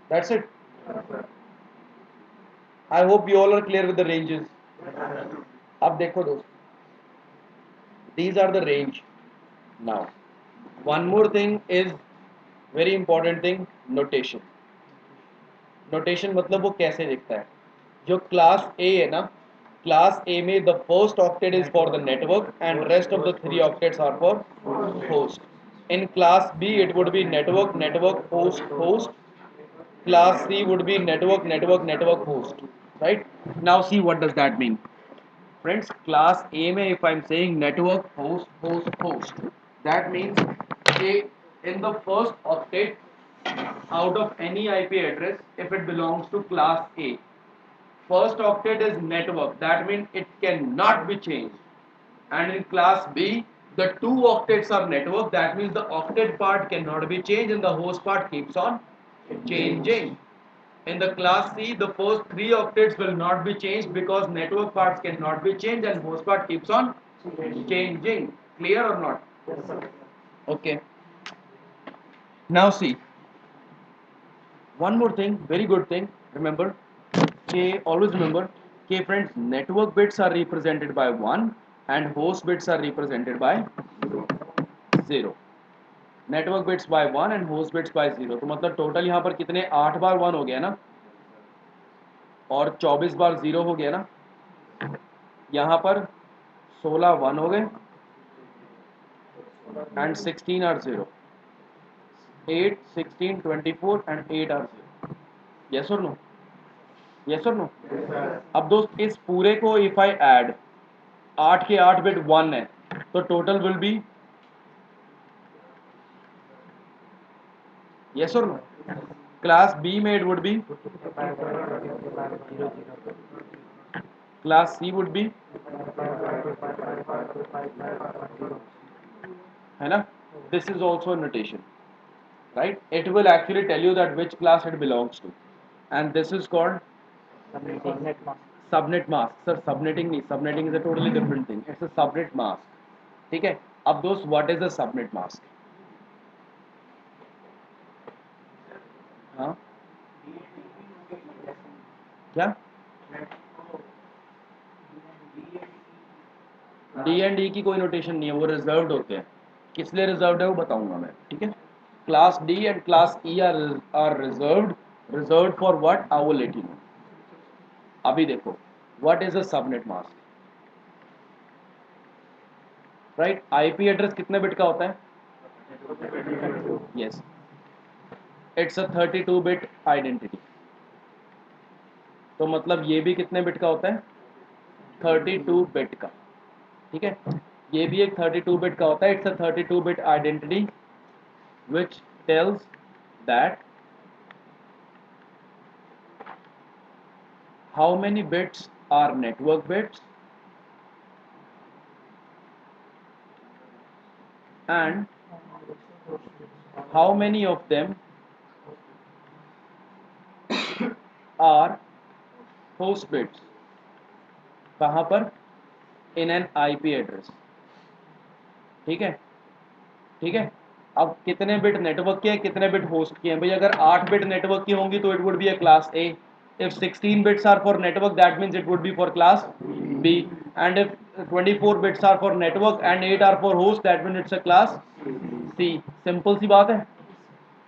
That's it. I hope you all are clear with the ranges. अब देखो दोस्त, these are the range. Now, one more thing is very important thing, notation. Notation मतलब वो कैसे दिखता है? जो class A है ना, क्लास A में the first octet is for the network and rest of the 3 octets are for host. In class B it would be network, network, host, host. Class C would be network, network, network, host. Right? Now see what does that mean. Friends, class A में if I'm saying network, host, host, host, that means in the first octet out of any IP address, if it belongs to class A, first octet is network, that means it cannot be changed. And in class B, the 2 octets are network, that means the octet part cannot be changed and the host part keeps on changing. In the class C, the first 3 octets will not be changed because network parts cannot be changed and host part keeps on changing. Clear or not? Yes, sir. Okay. Now see, one more thing, very good thing. Remember, always remember, friends, network bits are represented by 1 and host bits are represented by 0. Network bits by 1 and host bits by 0. तो मतलब total यहाँ पर कितने 8 बार 1 हो गया ना और 24 बार 0 हो गया ना. यहाँ पर 16 1 हो गए and 16 are 0. 8 16 24 and 8 are 0. Yes और नो? यस और नो? अब दोस्त इस पूरे को इफ आई ऐड 8 के 8 बिट 1 है तो total will be yes or no? Class B में it would be, class C would be, है ना? This is also a notation, right? It will actually tell you that which class it belongs to, and this is called subnet mask sir, subnetting नहीं, subnetting is a totally different thing, it's a subnet mask. ठीक है, अब दोस्त what is a subnet mask? हाँ क्या? D and ई की कोई notation नहीं है, वो रिजर्व्ड होते हैं। किस लिए रिजर्व्ड है वो बताऊंगा मैं, ठीक है। Class D and class E R reserved. Reserved for what, I will let you no. अभी देखो, what is a subnet mask? Right, IP address कितने बिट का होता है? Yes, it's a 32 bit identity. तो मतलब ये भी कितने बिट का होता है? 32 बिट का। ठीक है, ये भी एक 32 बिट का होता है। It's a 32 bit identity which tells that how many bits are network bits and how many of them are host bits। कहाँ पर? in an IP address। ठीक है, ठीक है। अब कितने बिट नेटवर्क के हैं, कितने बिट होस्ट के हैं? भाई अगर 8 बिट नेटवर्क की होंगी तो it would be a class A. if 16 bits are for network, that means it would be for class B, and if 24 bits are for network and 8 are for host, that means it's a class C। Simple सी बात है।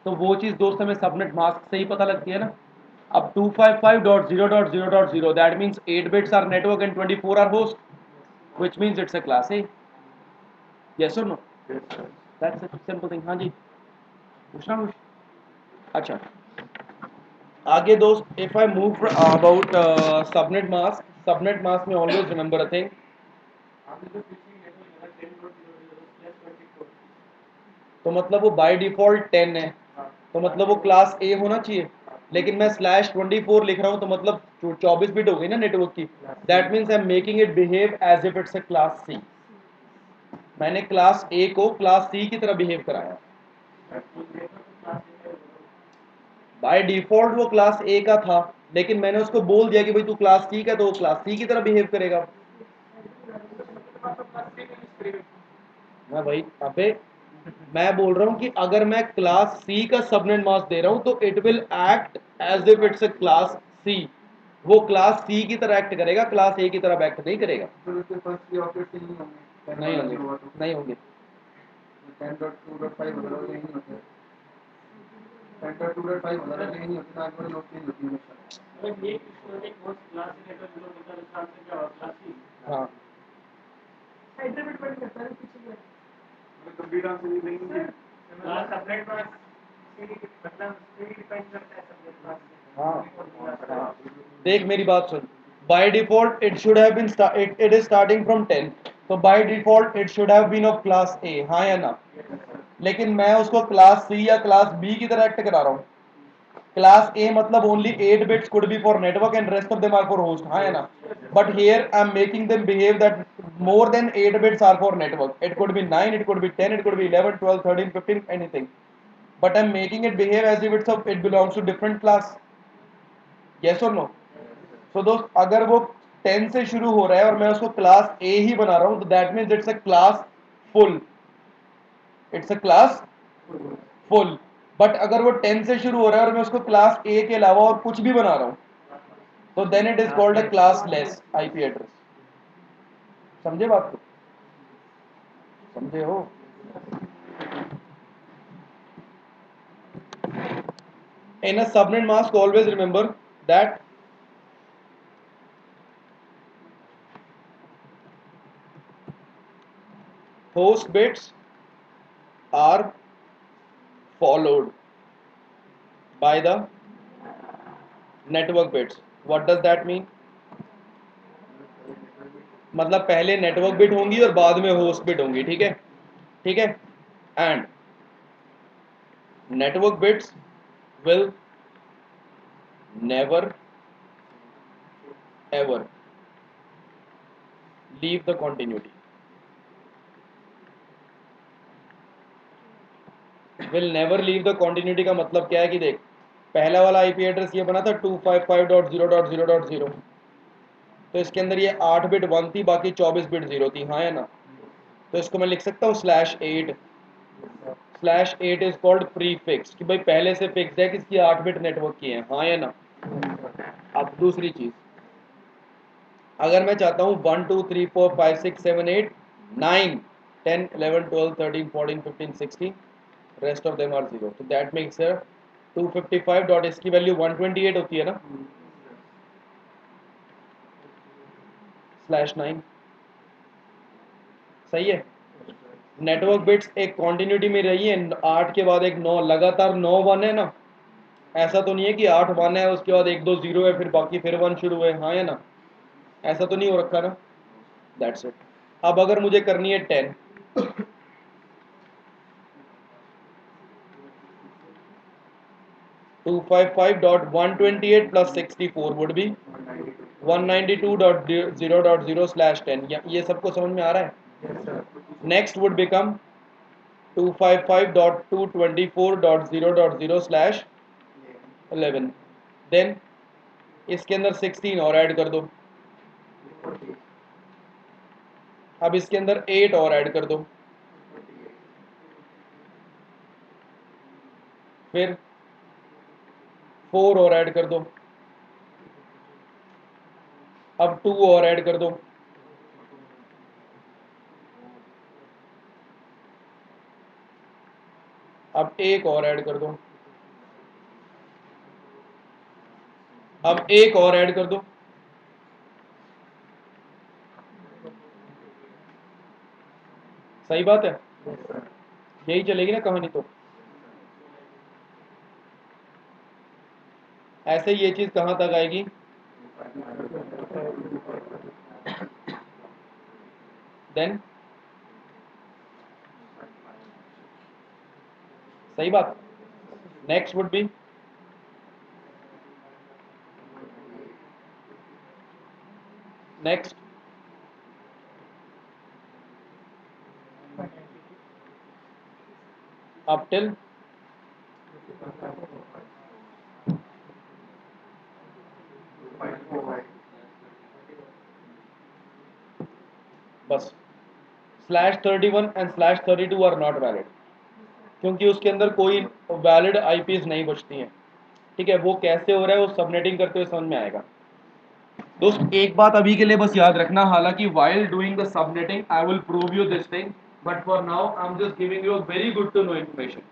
तो वो चीज़ दोस्त हमें subnet mask से ही पता लगती है ना। अब 255.0.0.0, that means 8 bits are network and 24 are host, which means it's a class A। yes or no? that's a simple thing। हाँ जी, पूछना कुछ? अच्छा, आगे दोस्त, if I move about subnet mask में ऑलवेज रिमेंबर अ थिंग। तो मतलब वो बाय डिफॉल्ट 10 है, तो मतलब वो क्लास ए होना चाहिए। लेकिन मैं /24 लिख रहा हूँ, तो मतलब 24 बिट हो गई ना नेटवर्क की। That means I am making it behave as if it's a class C. मैंने क्लास ए को क्लास सी की तरह बिहेव कराया। बाय डिफॉल्ट वो क्लास ए का था, लेकिन मैंने उसको बोल दिया कि भाई तू क्लास सी का, तो वो क्लास सी की तरह बिहेव करेगा। मैं भाई अबे, मैं बोल रहा हूँ कि अगर मैं क्लास सी का सबनेट मास्क दे रहा हूँ तो it will act as if it's a class C. वो क्लास सी की तरह एक्ट करेगा, क्लास ए की तरह एक्ट नहीं करेगा। नहीं होंगे, नहीं होंगे। 10.2.5 वगैरह यही होते हैं। 10.2.5 वगैरह यही होते हैं, आगे वाले लोग चेंज होती है। हाँ, हाँ, हाँ। देख मेरी बात सुन, by default it should have been it is starting from 10, तो by default it should have been of class A, हाँ या ना? लेकिन मैं उसको क्लास सी या क्लास बी की तरह एक्ट करा रहा हूँ। क्लास ए मतलब only 8 bits could be for network and rest of them are for host, हाँ या ना? But here I am making them behave that more than 8 bits are for network. It could be 9, it could be 10, it could be 11, 12, 13, 15, anything, but I'm making it behave as if it belongs to different class। yes or no? so दोस्त, अगर वो 10 से शुरू हो रहा है और मैं उसको क्लास ए ही बना रहा हूँ, तो that means it's a class full. It's a class full. But अगर वो 10 से शुरू हो रहा है और मैं उसको क्लास ए के अलावा और कुछ भी बना रहा हूँ, तो then it is called a classless IP address. समझे बात को? समझे हो? in a subnet mask, always remember that host bits are followed by the network bits। what does that mean? मतलब पहले नेटवर्क बिट होंगी और बाद में होस्ट बिट होंगी, ठीक है, ठीक है। And network bits will never ever leave the continuity. Will never leave the continuity का मतलब क्या है कि देख, पहला वाला आईपी एड्रेस ये बना था 255.0.0.0, तो इसके अंदर ये 8 बिट 1 थी, बाकी 24 बिट 0 थी, हाँ या ना? तो इसको मैं लिख सकता हूँ /8। /8 इज कॉल्ड प्री फिक्स, कि भाई पहले से फिक्स है कि इसकी 8 बिट नेटवर्क की है, हाँ या ना? अब दूसरी चीज, अगर मैं चाहता हूँ 1 2 3 4 5 6 7 8 9 10 11 12 13 14 15 16 रेस्ट ऑफ देम आर 0, तो दैट मेक्स 255 डॉट, इसकी वैल्यू 128 होती है ना, /9। सही है। नेटवर्क बिट्स एक कॉन्टिन्यूटी में रही है, 8 के बाद एक 9, लगातार 9 1 है ना? ऐसा तो नहीं है कि 8 1 है उसके बाद 1 2 0 है फिर बाकी फिर 1 शुरू है, हाँ या ना? ऐसा तो नहीं हो रखा ना? That's it. अब अगर मुझे करनी है 10, 255.128 plus 64 would be 192.0.0/10, ये सबको समझ में आ रहा है? नेक्स्ट वुड बिकम 255.224.0.0/11, देन इसके अंदर 16 और ऐड कर दो, अब इसके अंदर 8 और ऐड कर दो, फिर 4 और ऐड कर दो, अब 2 और ऐड कर दो, अब 1 और ऐड कर दो, अब 1 और ऐड कर दो, सही बात है, यही चलेगी ना कहानी? तो ऐसे ये चीज कहां तक आएगी? देन सही बात। Next would be next up till बस /31 एंड /32 आर नॉट वैलिड, क्योंकि उसके अंदर कोई वैलिड आईपीज नहीं बचती हैं। ठीक है, वो कैसे हो रहा है वो सबनेटिंग करते हुए समझ में आएगा। दोस्त एक बात अभी के लिए बस याद रखना, हालांकि while doing the subnetting I will prove you this thing, but for now I'm just giving you a very good to know information.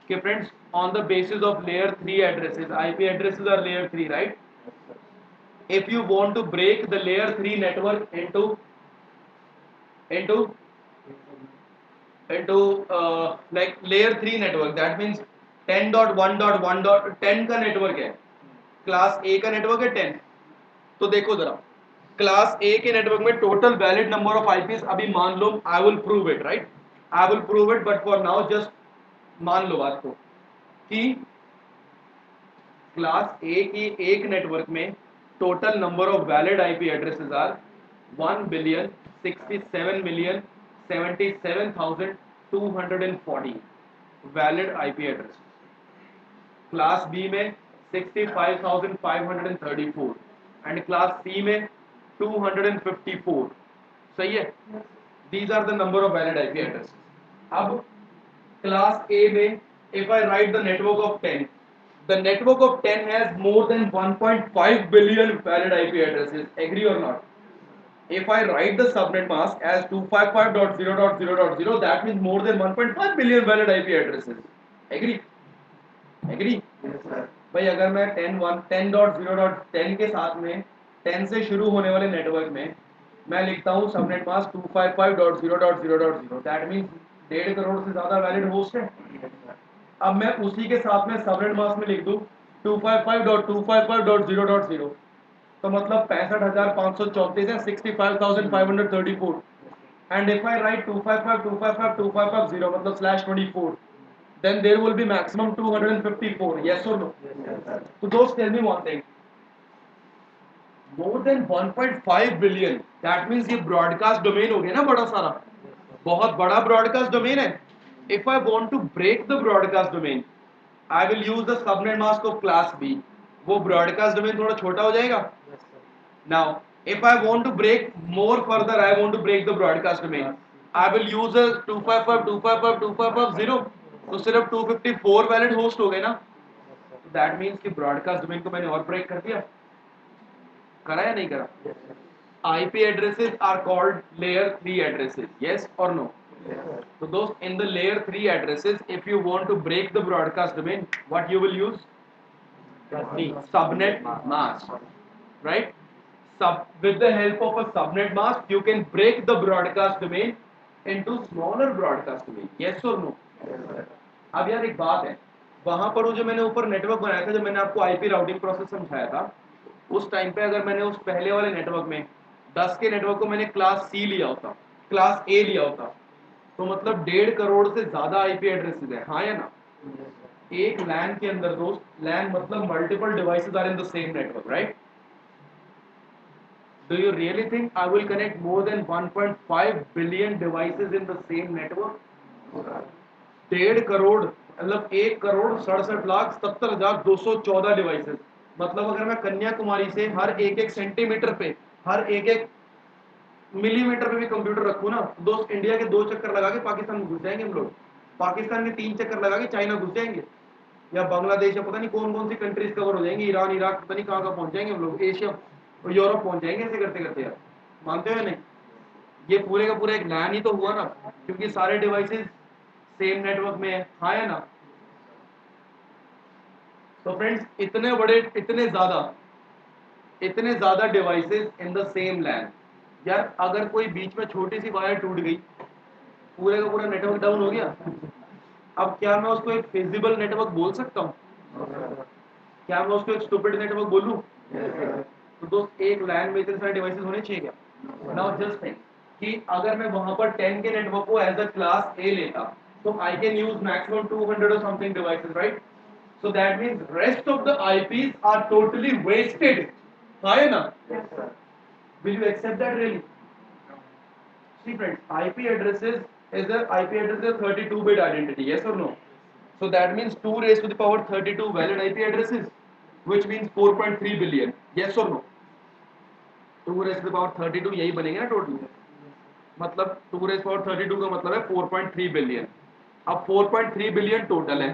Okay friends, on the basis of layer 3 addresses, IP addresses are layer 3, right? If you want to break the layer 3 network into like layer 3 network, that means 10.1.1.10 का network है, class ए का network है 10। तो देखो जरा, class A के network में total valid number of IPs अभी मान लो, I will prove it, right? I will prove it, but for now just मान लो बात को कि क्लास ए की एक नेटवर्क में total number of valid IP addresses are 1,67,77,240 valid IP address. Class B में 65,534 एंड क्लास सी में 254। सही है, these are the number of valid IP address. अब क्लास ए में if I write the network of 10, the network of 10 has more than 1.5 billion valid IP addresses, agree or not? If I write the subnet mask as 255.0.0.0, that means more than 1.5 billion valid IP addresses, agree? Agree? भाई अगर मैं 10.0.10 के साथ में 10 से शुरू होने वाले नेटवर्क में मैं लिखता हूँ subnet mask 255.0.0.0, that means 1.5 crore से ज्यादा वैलिड होस्ट है। अब मैं उसी के साथ में सबनेट मास्क में लिख दूं 255.255.0.0, तो मतलब 65,534 है, 65,534। एंड इफ आई राइट 255.255.255.0 मतलब /24, then there will be maximum 254, yes or no? So those tell me one thing, more than 1.5 billion, that means ये ब्रॉडकास्ट डोमेन हो गया ना बड़ा सारा, बहुत बड़ा ब्रॉडकास्ट डोमेन है। If I want to break the broadcast domain I will use the subnet mask of class B, वो ब्रॉडकास्ट डोमेन थोड़ा छोटा हो जाएगा। Now If I want to break more further, I want to break the broadcast domain. I will use a 255.255.255.0. तो सिर्फ 254 valid host हो गए ना. दैट मीन्स कि ब्रॉडकास्ट डोमेन को मैंने और ब्रेक कर दिया. करा या नहीं करा? IP addresses are called layer 3 addresses. Yes or no? So those in the layer 3 addresses, if you want to break the broadcast domain, what you will use? Subnet mask, right? With the help of a subnet mask, you can break the broadcast domain into smaller broadcast domain. Yes or no? अब यार एक बात है, वहां पर वो जो मैंने ऊपर नेटवर्क बनाया था, जब मैंने आपको आईपी राउटिंग प्रोसेस समझाया था, उस टाइम पे अगर मैंने उस पहले वाले नेटवर्क में 10 के नेटवर्क को मैंने क्लास सी लिया होता, क्लास ए लिया होता, तो मतलब 1.5 करोड़ से ज्यादा आईपी एड्रेसेस है. हाँ या ना? एक लैन के अंदर दोस्त, लैन मतलब multiple devices are in the same network, right? Do you really think I will connect more than 1.5 billion devices in the same network? 1.5 crore मतलब 1,67,67,214 डिवाइसेस. मतलब अगर मैं कन्याकुमारी से हर एक एक सेंटीमीटर पे, हर एक एक मिलीमीटर पे भी कंप्यूटर रखूँ ना, तो दोस्त इंडिया के 2 चक्कर लगा के पाकिस्तान में घुस जाएंगे हम लोग. पाकिस्तान के 3 चक्कर लगा के चाइना घुस जाएंगे, या बांग्लादेश या पता नहीं कौन कौन सी कंट्रीज कवर हो जाएंगी, ईरान, इराक, पता नहीं कहाँ कहाँ पहुंच जाएंगे हम लोग, एशिया और यूरोप पहुंच जाएंगे ऐसे करते करते यार. मानते हो या नहीं? ये पूरे का पूरा एक लैन ही तो हुआ ना, क्योंकि सारे डिवाइसेस सेम नेटवर्क में है. हाँ या ना? तो फ्रेंड्स, इतने ज्यादा डिवाइसेस इन द सेम लैन. यार अगर कोई बीच में छोटी सी वायर टूट गई, पूरे का पूरा नेटवर्क डाउन हो गया. अब क्या मैं उसको एक फिजिबल नेटवर्क बोल सकता हूँ? क्या मैं उसको एक स्टूपिड नेटवर्क बोलूं? तो दोस्त एक लैन में इतने सारे डिवाइसेस होने चाहिए क्या? नाउ जस्ट थिंक कि अगर मैं वहां पर 10 के नेटवर्क को एज अ क्लास ए लेता, तो आई कैन यूज मैक्सिमम 200 और something devices, right? So that means rest of the IPs are totally wasted. है ना? Will you accept that really? See friends, IP addresses is a IP address is a 32-bit identity. Yes or no? So that means 2 raised to the power 32 valid IP addresses, which means 4.3 billion. Yes or no? 2 raised to the power 32 यही बनेंगे ना total. मतलब 2 raised to the power 32 का मतलब है 4.3 billion. अब 4.3 billion total है.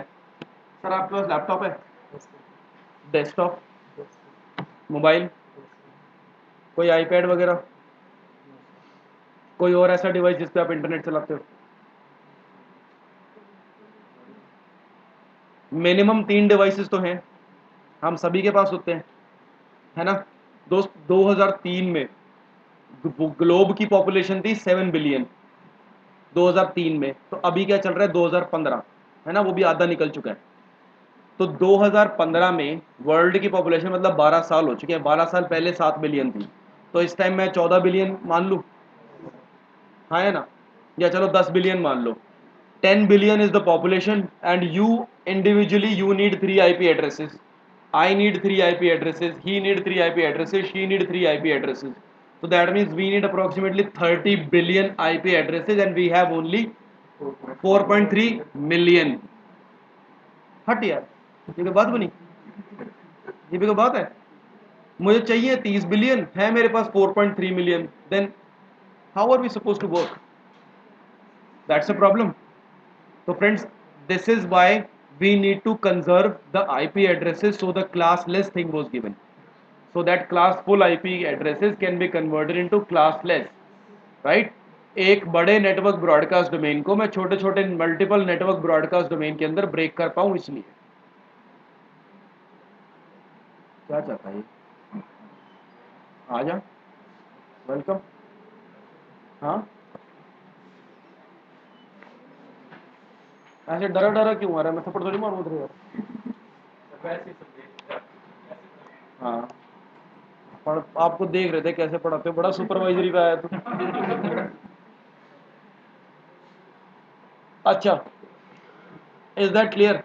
Sir आपके पास लैपटॉप है, डेस्कटॉप, मोबाइल, कोई आईपैड वगैरह, कोई और ऐसा डिवाइस जिस पे आप इंटरनेट चलाते हो? मिनिमम 3 डिवाइसेस तो हैं, हम सभी के पास होते हैं, है ना दोस्त? 2003 में ग्लोब की पॉपुलेशन थी 7 बिलियन 2003 में. तो अभी क्या चल रहा है? 2015, है ना? वो भी आधा निकल चुका है. तो 2015 में वर्ल्ड की पॉपुलेशन, मतलब 12 साल हो चुके हैं, 12 साल पहले 7 बिलियन थी, तो इस टाइम मैं 14 बिलियन मान लूँ? हाँ है ना? या चलो 10 बिलियन मान लो. 10 billion is the population, and you individually you need 3 IP addresses. I need 3 IP addresses, he need 3 IP addresses, she need 3 IP addresses. So that means we need approximately 30 billion IP addresses, and we have only 4.3 million. हट यार, ये कोई बात बनी? ये भी कोई बात है? मुझे चाहिए 30 बिलियन, है मेरे पास 4.3 million. Then how are we suppose to work? That's a problem. So friends, this is why we need to conserve the IP addresses, so the classless thing was given, so that class full IP addresses can be converted into classless, right? एक बड़े network broadcast domain को मैं छोटे छोटे multiple network broadcast domain के अंदर break कर पाऊं, इसलिए. क्या चाहता है ये? आ जा, वेलकम. हाँ, ऐसे डरा डरा क्यों आ रहा है? मैं थप्पड़ थोड़ी मारूंगा तेरे यार. वैसे ही समझे हाँ, पढ़, आपको देख रहे थे कैसे पढ़ाते हो, बड़ा सुपरवाइजरी पे आया तू. अच्छा, इज दैट क्लियर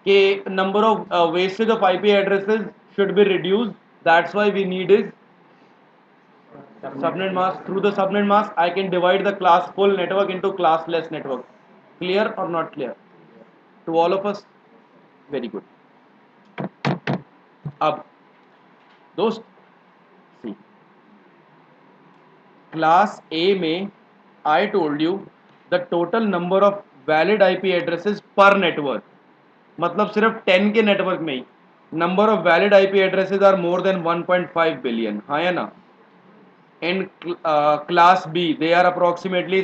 कि number of wastage of IP addresses should be reduced? That's why we need is subnet mask. Through the subnet mask I can divide the class full network into classless network. Clear or not clear to all of us? Very good. अब दोस्त, see, class A में I told you the total number of valid IP addresses per network, मतलब सिर्फ 10 के network में ही number of valid IP addresses are more than 1.5 billion, हाँ या ना? In class B they are approximately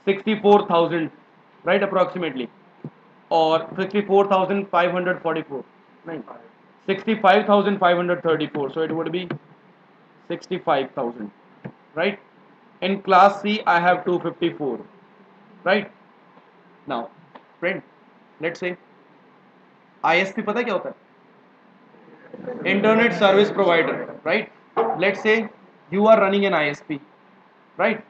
64,000, right, approximately, or 64,544, नहीं 65,534, so it would be 65,000, right? In class C I have 254, right? Now friend, let's say ISP पता है क्या होता है? Internet Service Provider, right? Let's say you are running an ISP, right?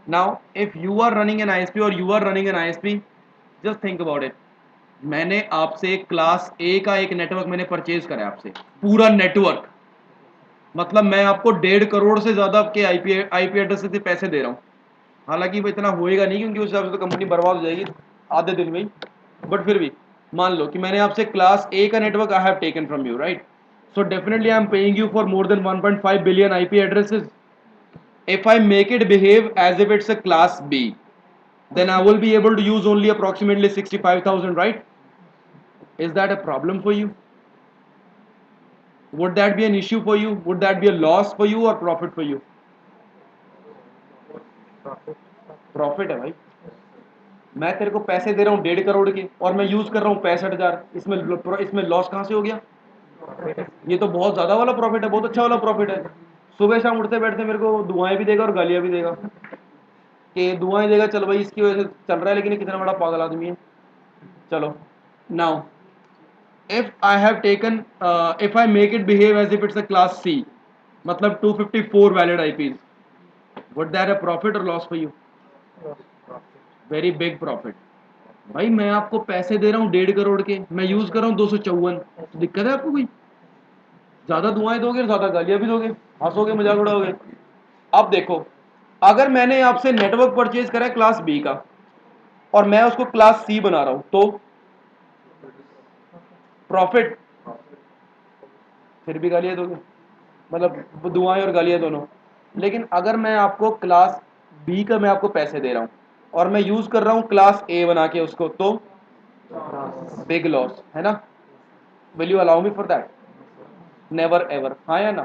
Now if you are running an ISP or you are running an ISP, just think about it. मैंने आपसे class ए का एक network मैंने purchase करा है आपसे, पूरा network, मतलब मैं आपको 1.5 करोड़ से ज़्यादा के आईपी एड्रेस से पैसे दे रहा हूँ। हालांकि वो इतना होएगा नहीं क्योंकि उस हिसाब से तो कंपनी बर्बाद हो जाएगी आधे दिन में ही, बट फिर भी मान लो कि मैंने आपसे क्लास ए का network I have taken from you, right? So definitely I am paying you for more than 1.5 billion IP addresses. If I make it behave as if it's a class B, then I will be able to use only approximately 65,000, right? Is that a problem for you? Would that be an issue for you? Would that be a loss for you or profit for you? Profit है भाई. मैं तेरे को पैसे दे रहा हूँ 1.5 करोड़ के और मैं यूज कर रहा हूँ 65,000, इसमें लॉस कहाँ से हो गया? ये तो बहुत ज्यादा वाला प्रॉफिट है, बहुत अच्छा वाला प्रॉफिट है. सुबह शाम उठते बैठते मेरे को दुआएं भी देगा और गालियां भी देगा कि दुआएं देगा, चल भाई इसकी वजह से चल रहा है, लेकिन ये कितना बड़ा पागल आदमी है. चलो, now if I have taken if I make it behave as if it's a class C, मतलब 254 valid IPs, would that a profit or loss for you? Very big profit. भाई मैं आपको पैसे दे रहा हूँ 1.5 करोड़ के, मैं यूज कर रहा हूँ 254, तो दिक्कत है आपको कोई? ज्यादा दुआएं दोगे, ज्यादा गालियां भी दोगे, हंसोगे, मजाक उड़ाओगे. अब देखो, अगर मैंने आपसे नेटवर्क परचेज करा है क्लास बी का और मैं उसको क्लास सी बना रहा हूं तो प्रॉफिट, फिर भी गालियां दोगे, मतलब दुआएं और गालियां दोनों. लेकिन अगर मैं आपको क्लास बी का मैं आपको पैसे दे रहा हूं और मैं यूज कर रहा हूं क्लास ए बना के उसको, तो बिग लॉस है ना? Will you allow me for that? Never ever, हाँ या ना?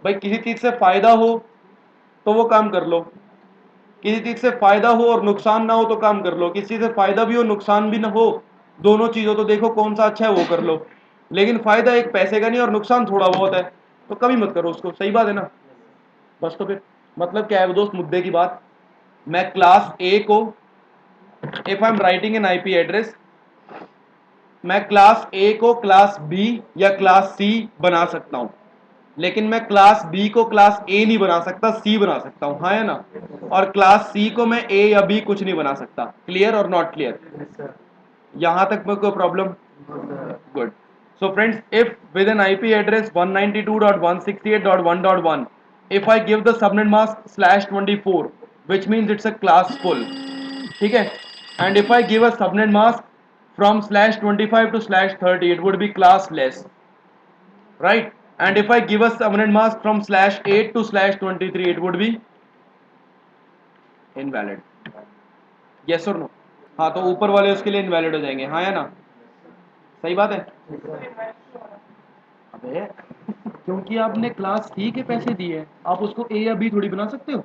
भाई किसी चीज से फायदा हो तो वो काम कर लो, किसी चीज से फायदा हो और नुकसान ना हो तो काम कर लो, किसी चीज से फायदा भी हो नुकसान भी ना हो, दोनों चीजों तो देखो कौन सा अच्छा है वो कर लो. लेकिन फायदा एक पैसे का नहीं और नुकसान थोड़ा बहुत है तो कभी मत करो उसको, सही बात है ना? बस तो फिर मतलब क्या है दोस्त मुद्दे की बात. मैं क्लास ए को, if I am writing an IP address, मैं क्लास ए को क्लास बी या क्लास सी बना सकता हूं, लेकिन मैं क्लास बी को क्लास ए नहीं बना सकता, सी बना सकता हूं, हाँ है ना? और क्लास सी को मैं ए या बी कुछ नहीं बना सकता. क्लियर और नॉट क्लियर? यहां तक में कोई problem? Good. So friends, if with an IP address 192.168.1.1, if I give the subnet mask /24, which means it's a class full, ठीक है? And if I give a subnet mask from /25 to /30, it would be class less, right? And if I give a subnet mask from /8 to /23, it would be invalid. Yes or no? हाँ, तो ऊपर वाले उसके लिए invalid हो जाएंगे, हाँ या ना? सही बात है. अबे क्योंकि आपने क्लास सी के पैसे दिए, आप उसको ए या बी थोड़ी बना सकते हो,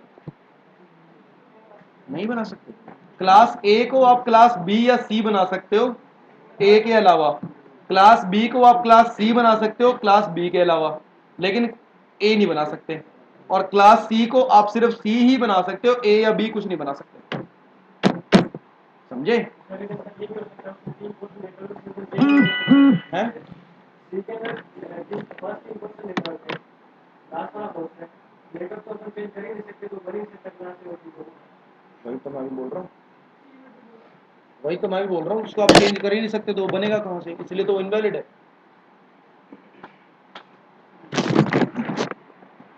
नहीं बना सकते. क्लास ए को आप क्लास बी या सी बना सकते हो ए के अलावा, क्लास बी को आप क्लास सी बना सकते हो क्लास बी के अलावा, लेकिन ए नहीं बना सकते. और क्लास सी को आप सिर्फ सी ही बना सकते हो, ए या बी कुछ नहीं बना सकते. समझे? हैं? वही तो मैं भी बोल रहा हूँ, वही तो मैं भी बोल रहा हूँ, उसको आप चेंज कर ही नहीं सकते तो बनेगा कहाँ से, इसलिए तो इनवैलिड है.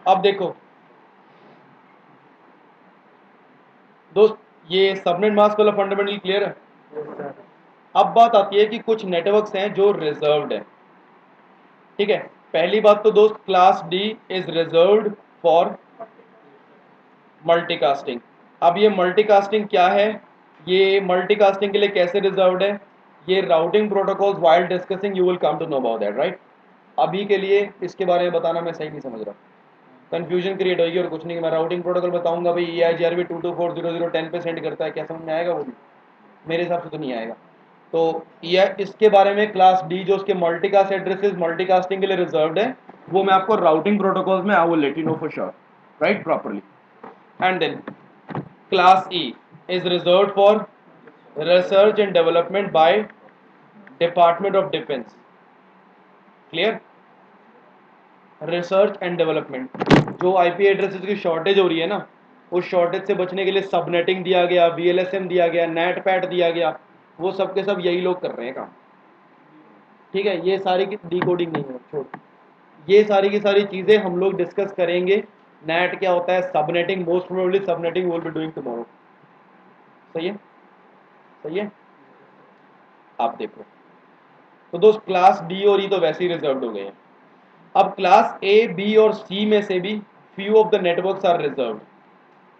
अब देखो दोस्त, ये सबनेट मास्क वाला फंडामेंटल क्लियर है? अब बात आती है कि कुछ नेटवर्क्स हैं जो रिजर्व्ड है, ठीक है? पहली बात तो दोस्त, class D is reserved for multicasting. अब ये मल्टीकास्टिंग क्या है, ये मल्टीकास्टिंग के लिए कैसे रिजर्व्ड है, ये routing protocols while discussing you will come to know about that, right. अभी के लिए इसके बारे में बताना मैं सही नहीं समझ रहा, कंफ्यूजन क्रिएट होगी और कुछ नहीं। मैं राउटिंग प्रोटोकॉल बताऊंगा भाई EIGRP 22400 10 पे सेंड करता है, क्या समझ में आएगा वो भी? मेरे हिसाब से तो नहीं आएगा। तो यह इसके बारे में क्लास डी जो उसके मल्टीकास्ट एड्रेसेस मल्टीकास्टिंग के लिए रिजर्व्ड है, वो मैं आपको राउटिंग प्रोटोकॉल्स में I will let you know for sure, right, properly. And then class E is reserved for research and development by department of defence. Clear? Research and development, जो IP addresses की shortage हो रही है ना, उस shortage से बचने के लिए सबनेटिंग दिया गया, VLSM दिया गया, नेट पैट दिया गया, वो सब के सब यही लोग कर रहे हैं काम। ठीक है, ये सारी की डिकोडिंग नहीं है, छोड़, ये सारी की सारी चीज़ें हम लोग डिस्कस करेंगे। नेट क्या होता है, subnetting, most probably subnetting will be doing tomorrow. सही है, सही है, आप देखो। तो दोस्त क्लास डी और ई तो वैसे ही रिजर्व्ड हो गए हैं। अब क्लास ए, बी और सी में से भी few of the networks are reserved.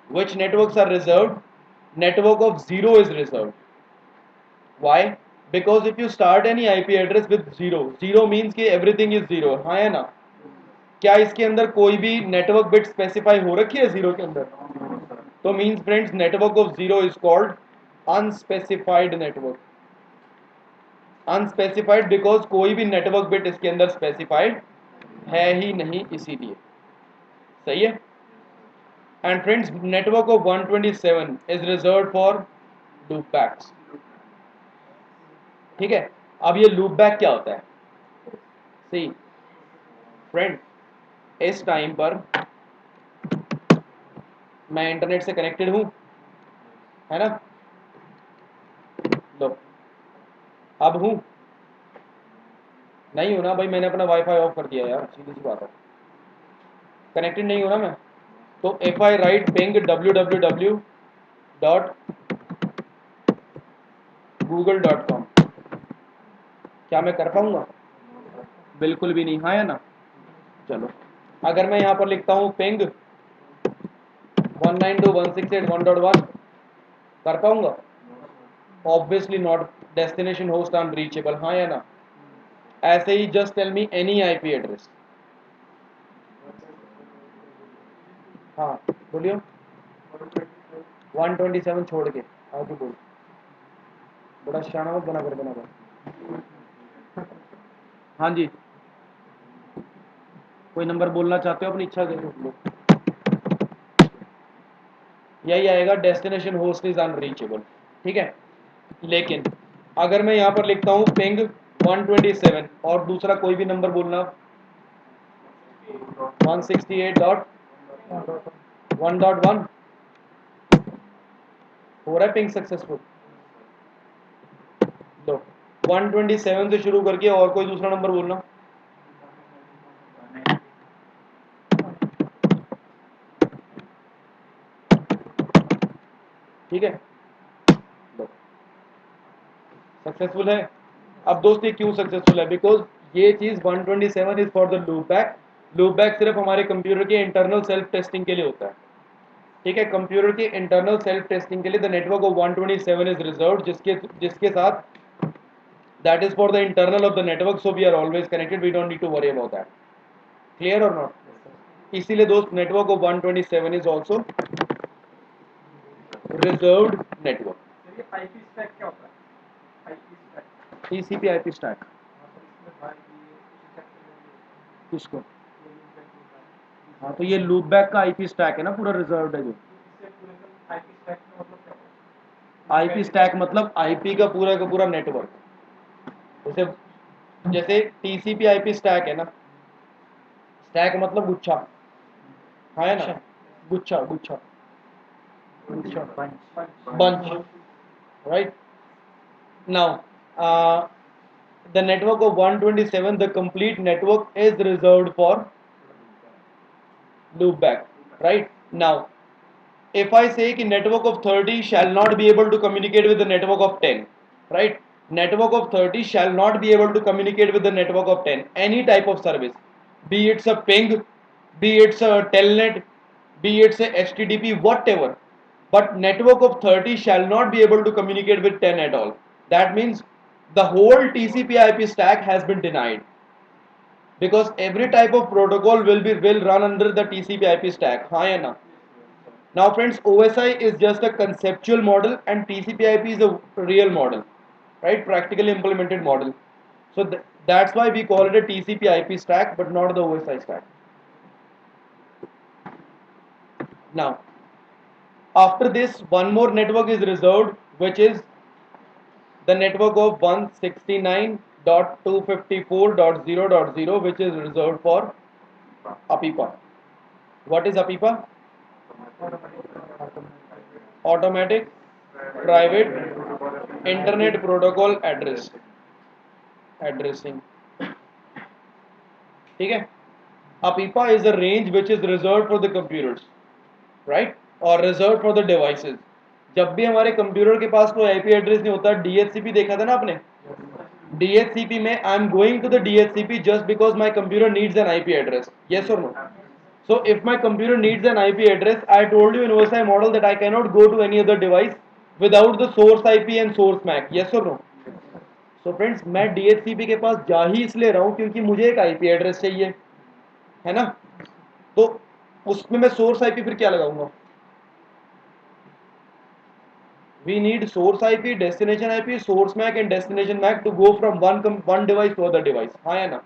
Which networks are reserved? Network of 0 is reserved. Why? Because if you start any IP address with 0, 0 means कि everything is 0, हाँ है ना? क्या इसके अंदर कोई भी नेटवर्क बिट स्पेसिफाई हो रखी है 0 के अंदर? तो means friends network of 0 is called unspecified network. Unspecified because कोई भी नेटवर्क बिट इसके अंदर स्पेसिफाइड है ही नहीं, इसीलिए। सही है। And friends, network of 127 is reserved for loopbacks. ठीक है, अब ये loopback क्या होता है? See, friend, इस टाइम पर मैं इंटरनेट से कनेक्टेड हूं, है ना? लो, अब हूं नहीं हूं ना भाई, मैंने अपना वाईफाई ऑफ कर दिया यार, सीधी सी बात है, कनेक्टेड नहीं हूं ना मैं। तो if I write ping www.google.com, क्या मैं कर पाऊंगा? बिल्कुल भी नहीं, हाँ या ना? चलो, अगर मैं यहाँ पर लिखता हूँ पिंग 192.168.1.1, कर पाऊंगा? Obviously not, destination host unreachable, हाँ या ना? ऐसे ही just tell me any IP address. हाँ बोलियो, 127 छोड़ के आगे बोल, बड़ा शाना मत बना कर। हाँ जी, कोई नंबर बोलना चाहते हो अपनी इच्छा से लो, यही आएगा, डेस्टिनेशन होस्ट इज अनरीचेबल। ठीक है, लेकिन अगर मैं यहाँ पर लिखता हूँ पिंग 127 और दूसरा कोई भी नंबर बोलना, 168.1.1 हो रहा है पिंग सक्सेसफुल। लो, 127 से शुरू करके और कोई दूसरा नंबर बोलना, ठीक है, लो सक्सेसफुल है। अब दोस्त ये क्यों सक्सेसफुल है? बिकॉज ये चीज़ 127 is for the loop back. Loop back सिर्फ हमारे कंप्यूटर के इंटरनल सेल्फ टेस्टिंग के लिए होता है। ठीक है, कंप्यूटर के इंटरनल सेल्फ टेस्टिंग के लिए the network of 127 is reserved, जिसके साथ that is for the internal of the network, so we are always connected, we don't need to worry about that. Clear और नॉट? इसीलिए दोस्त network of 127 is also reserved network. IP stack क्या होता है? IP stack, TCP IP stack किसको? हाँ, तो ये लूप बैक का IP स्टैक है ना, पूरा रिजर्व्ड है जो। आईपी स्टैक का मतलब क्या होता है? IP स्टैक मतलब IP का पूरा नेटवर्क। जैसे TCP IP स्टैक है ना, स्टैक मतलब गुच्छा, हाँ है ना? गुच्छा bunch, right? Now, the network of 127, the complete network is reserved for loopback, right? Now, if I say कि network of 30 shall not be able to communicate with the network of 10, right? Network of 30 shall not be able to communicate with the network of 10, any type of service, be it a ping, be it's a telnet, be it's a HTTP, whatever, but network of 30 shall not be able to communicate with 10 at all. That means the whole TCP IP stack has been denied, because every type of protocol will run under the TCP IP stack. हाँ या ना? Now friends, OSI is just a conceptual model and TCP IP is a real model, right? Practically implemented model. So that's why we call it a TCP IP stack, but not the OSI stack. Now, after this, one more network is reserved, which is the network of 169.254.0.0, which is reserved for APIPA. What is APIPA? Automatic Private Internet Protocol addressing. ठीक है? APIPA is a range which is reserved for the computers, right? और reserved for the devices. जब भी हमारे computer के पास कोई IP address नहीं होता, DHCP देखा था ना आपने? DHCP में I am going to the DHCP just because my computer needs an IP address. Yes or no? So if my computer needs an IP address, I told you in OSI model that I cannot go to any other device without the source IP and source MAC. Yes or no? So friends, मैं DHCP के पास जा ही इसलिए रहा हूँ क्योंकि मुझे एक IP address चाहिए, है ना? तो उसमें मैं सोर्स IP फिर क्या लगाऊंगा? We need source IP, destination IP, source MAC and destination MAC to go from one device to other device. हाँ या ना?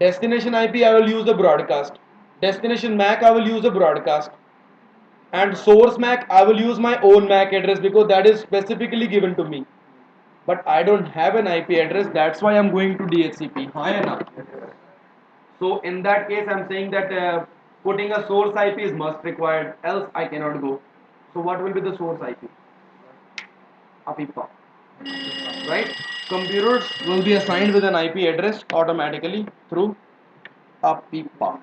Destination IP I will use the broadcast. Destination MAC I will use the broadcast. And source MAC I will use my own MAC address because that is specifically given to me. But I don't have an IP address, that's why I'm going to DHCP. हाँ या ना? So in that case, I'm saying that putting a source IP is must required, else I cannot go. So what will be the source IP? APIPA, right? Computers will be assigned with an IP address automatically through APIPA.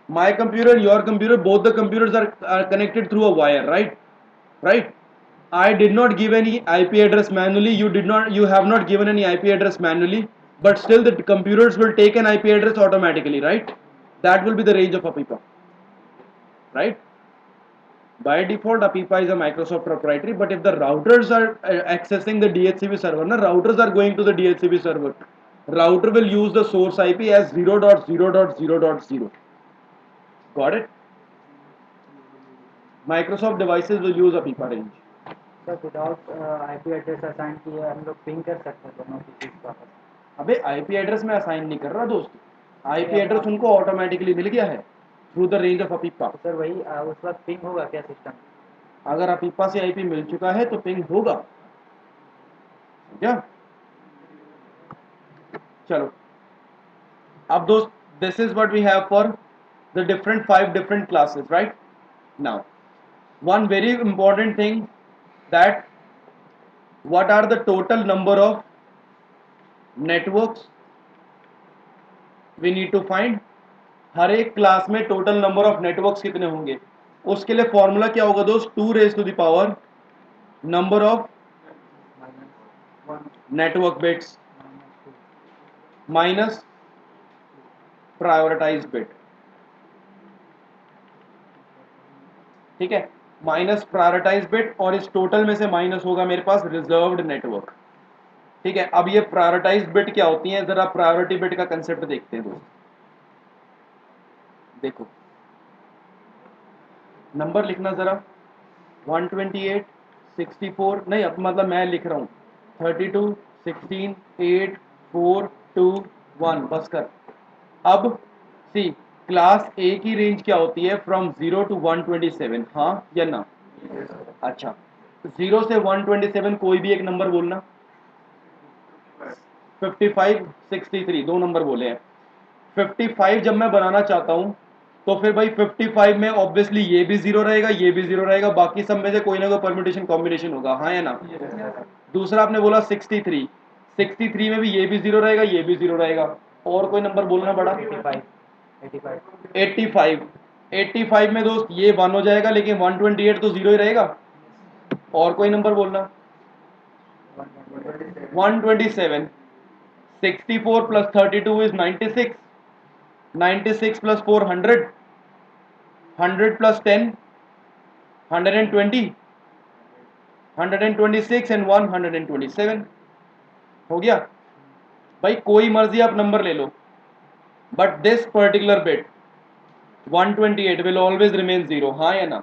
My computer, your computer, both the computers are connected through a wire, right? Right? I did not give any IP address manually. You have not given any IP address manually, but still the computers will take an IP address automatically, right? That will be the range of APIPA, right? By default, APIPA is a Microsoft proprietary, but if the routers are accessing the DHCP server, routers are going to the DHCP server. Router will use the source IP as 0.0.0.0. Got it? Microsoft devices will use APIPA range. Sir without IP address assign किए हम लोग ping कर सकते हैं दोनों की चीज़ का? अबे IP एड्रेस में असाइन नहीं कर रहा दोस्त, IP एड्रेस उनको ऑटोमेटिकली मिल गया है through the range of APIPA. Sir वही उस वक्त पिंग होगा क्या सिस्टम? अगर APIPA से IP मिल चुका है तो पिंग होगा क्या? चलो अब दोस्त, this is what we have for the five different classes, right? Now one very important thing, that what are the total number of networks we need to find. हर एक क्लास में टोटल नंबर ऑफ नेटवर्क्स कितने होंगे, उसके लिए formula क्या होगा दोस्त? 2 raised to the power number of network bits minus prioritize bit. ठीक है, माइनस प्रायोरिटाइज बिट, और इस टोटल में से माइनस होगा मेरे पास रिजर्व्ड नेटवर्क. ठीक है, अब ये प्रायोरिटाइज बिट क्या होती है, जरा प्रायोरिटी बिट का कंसेप्ट देखते हैं दोस्त. देखो नंबर लिखना जरा, 128 64 नहीं, अब मतलब मैं लिख रहा हूँ 32 16 8 4 2 1, बस कर. अब सी क्लास ए की रेंज क्या होती है? From 0 to 127. हाँ या ना? अच्छा, 0 से 127 कोई भी एक नंबर बोलना. 55 63 दो नंबर बोले हैं. 55 जब मैं बनाना चाहता हूं तो फिर भाई 55 में ऑब्वियसली ये भी जीरो रहेगा, ये भी जीरो रहेगा, बाकी सब में से कोई ना कोई परम्यूटेशन कॉम्बिनेशन होगा. हाँ या ना? दूसरा आपने बोला 63, 63 में भी ये भी जीरो रहेगा, ये भी जीरो रहेगा. और कोई नंबर बोलना बड़ा? 85, 85 में दोस्त ये 1 हो जाएगा, लेकिन 128 तो जीरो ही रहेगा. और कोई नंबर बोलना? 127, 64 plus 32 is 96. 96 plus 4 100. 100 plus 10 120. 126 and 1 127 हो गया भाई. कोई मर्जी आप नंबर ले लो, but this particular bit 128 will always remain 0. हाँ या ना?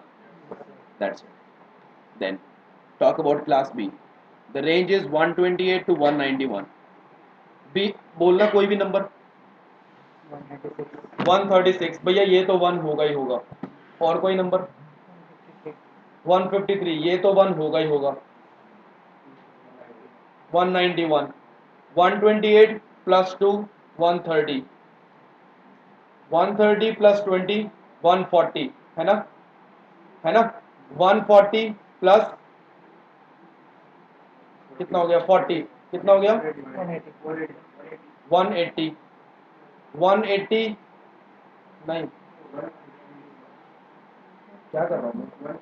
That's it. Then talk about class B. The range is 128 to 191. B बोलना कोई भी नंबर. 196. 136 भैया ये तो 1 होगा ही होगा. और कोई नंबर? 153 ये तो 1 होगा ही होगा. 191. 128 plus 2 130. 130 plus 20 140 है ना? है ना? 140 प्लस कितना हो गया? 40. कितना हो गया? 180. 180 नहीं, क्या कर रहा हूँ मैं?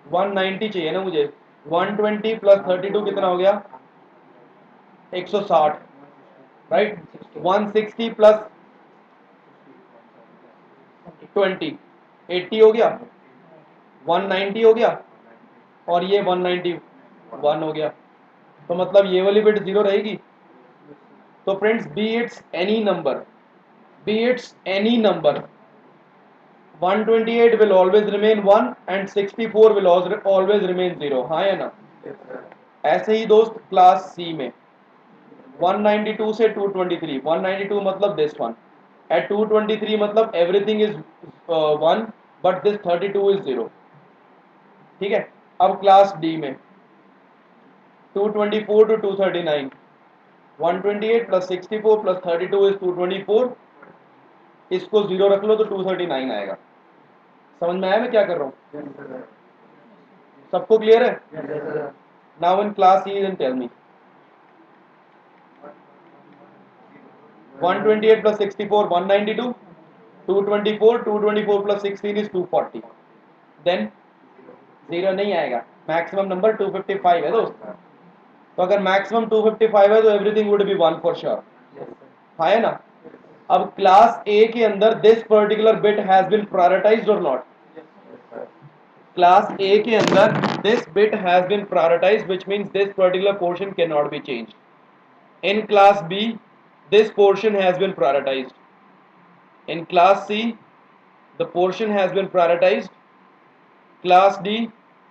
190 चाहिए ना मुझे. 120 प्लस 32 कितना हो गया? 160. राइट. 160 प्लस 20 80 हो गया. 190 हो गया और ये 191 हो गया. तो मतलब ये वाली बिट 0 रहेगी. तो friends, be it's any number 128 will always remain 1 and 64 will always remain 0. हाँ या ना? ऐसे ही दोस्त क्लास सी में 192 से 223. 192 मतलब दिस वन. एट 223 मतलब everything is 1 but this 32 is 0. ठीक है. अब क्लास डी में 224 to 239. 128 plus 64 plus 32 is 224. इसको 0 रख लो तो 239 आएगा. समझ में आया मैं क्या कर रहा हूँ? सबको क्लियर है? Now in class E then tell me. 128 plus 64 192. 224 plus 16 is 240. देन 0 नहीं आएगा. मैक्सिमम नंबर 255 है दोस्त. तो अगर मैक्सिमम 255 है तो everything would be 1 for sure. हाँ है ना? अब क्लास ए के अंदर this particular bit has been prioritized or not? Class A के अंदर this bit has been prioritized, which means this particular portion can not be changed. In class B this portion has been prioritized. In class C the portion has been prioritized. Class D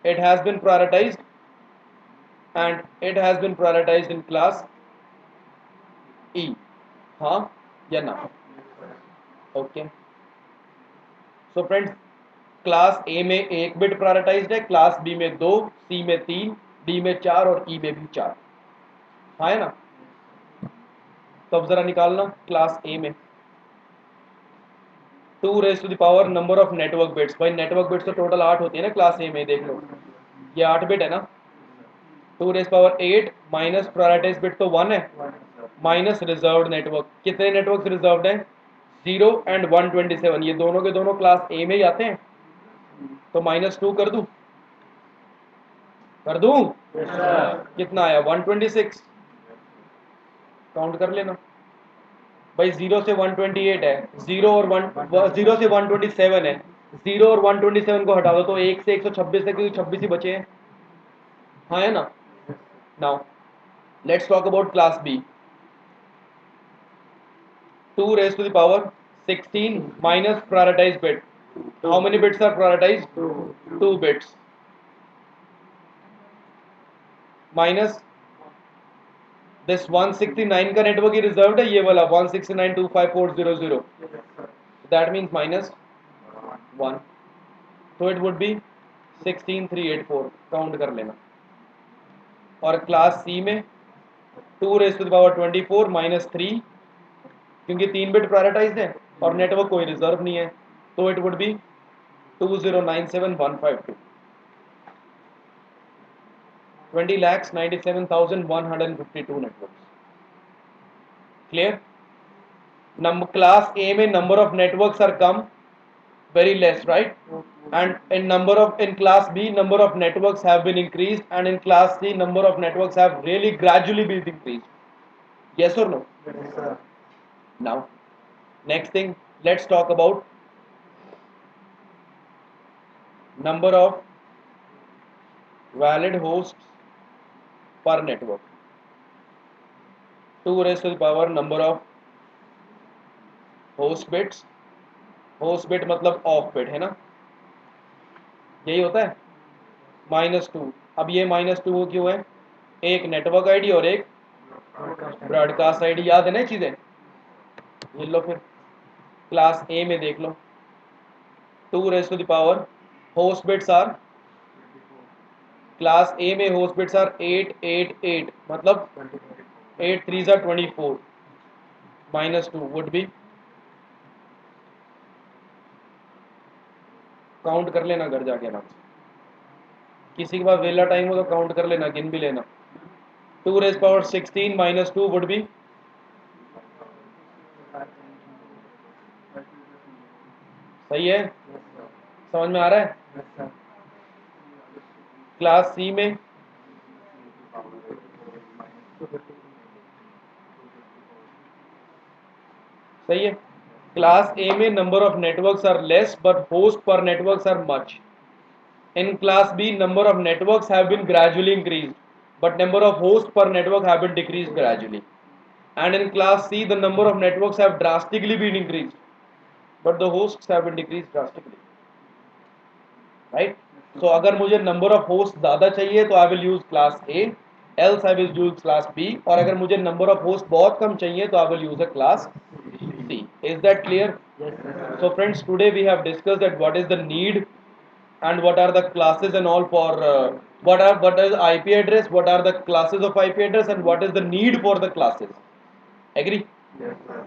it has been prioritized and it has been prioritized in class E. हाँ या ना? Okay. So friends, class A में एक bit prioritised है, class B में 2, सी में 3, D में 4 और ई में भी 4. हाँ है ना? तो अब जरा निकालना क्लास ए में 2 raise to the power number of network bits. भाई नेटवर्क बिट्स तो टोटल 8 होती है ना क्लास ए में. देख लो ये 8 बिट है ना. 2 raise power 8 minus prioritize bit तो 1 है, माइनस रिजर्व्ड नेटवर्क. कितने नेटवर्क रिजर्व्ड हैं? 0 एंड 127. ये दोनों के दोनों क्लास ए में ही आते हैं. तो -2 कर दूं? कितना आया? 126. काउंट कर लेना भाई. 0 से 128 है, 0 से 127 है. 0 और 127 को हटा दो तो 1 से 126 है, क्योंकि 26 ही बचे हैं. हाँ है ना? Now let's talk about class B. 2 raised to the power 16 minus prioritized bit. How many bits are prioritized? 2 bits. Minus this 169 का नेटवर्क ही रिजर्व्ड है, ये वाला 169.25400. That means -1. So it would be 16384. Count कर लेना. और क्लास सी में 2 raised to the power 24 minus 3, क्योंकि 3 bit prioritised है और नेटवर्क कोई रिजर्व नहीं है, तो it would be 2097152. 20,97,152 networks. Clear? Number class A में नंबर ऑफ नेटवर्क्स आर कम, very less, right? And in class B number of networks have been increased, and in class C number of networks have really gradually been increased. Yes or no? Yes, sir. Now, next thing, let's talk about number of valid hosts per network. 2 raised to the power number of host bits. Host bit मतलब of bit है ना, यही होता है -2। अब ये -2 क्यों है? एक नेटवर्क आईडी और एक ब्रॉडकास्ट आईडी, याद है ना ये चीज़ें? ये लो फिर क्लास ए में देख लो, 2 raise to the power host bits are, class A में होस्ट बिट्स आर 888, मतलब 8 3 ज़ा 24, -2 वुड बी, काउंट कर लेना घर जाके आराम से, किसी के पास वेला टाइम हो तो काउंट कर लेना, गिन भी लेना। 2 रेज पावर 16 -2 वुड बी, सही है? समझ में आ रहा है? Yes, sir. क्लास सी में 250. सही है। क्लास ए में number of networks are less but host per networks are much. In class B number of networks have been gradually increased but number of hosts per network have been decreased gradually, and in class C the number of networks have drastically been increased but the hosts have been decreased drastically, right? So अगर मुझे number of hosts ज़्यादा चाहिए तो I will use class A, else I will use class B, और अगर मुझे number of hosts बहुत कम चाहिए तो I will use a class C. Is that clear? Yes, sir. So friends, today we have discussed that what is the need and what are the classes and all for what is IP address, what are the classes of IP address, and what is the need for the classes. Agree? Yes, sir.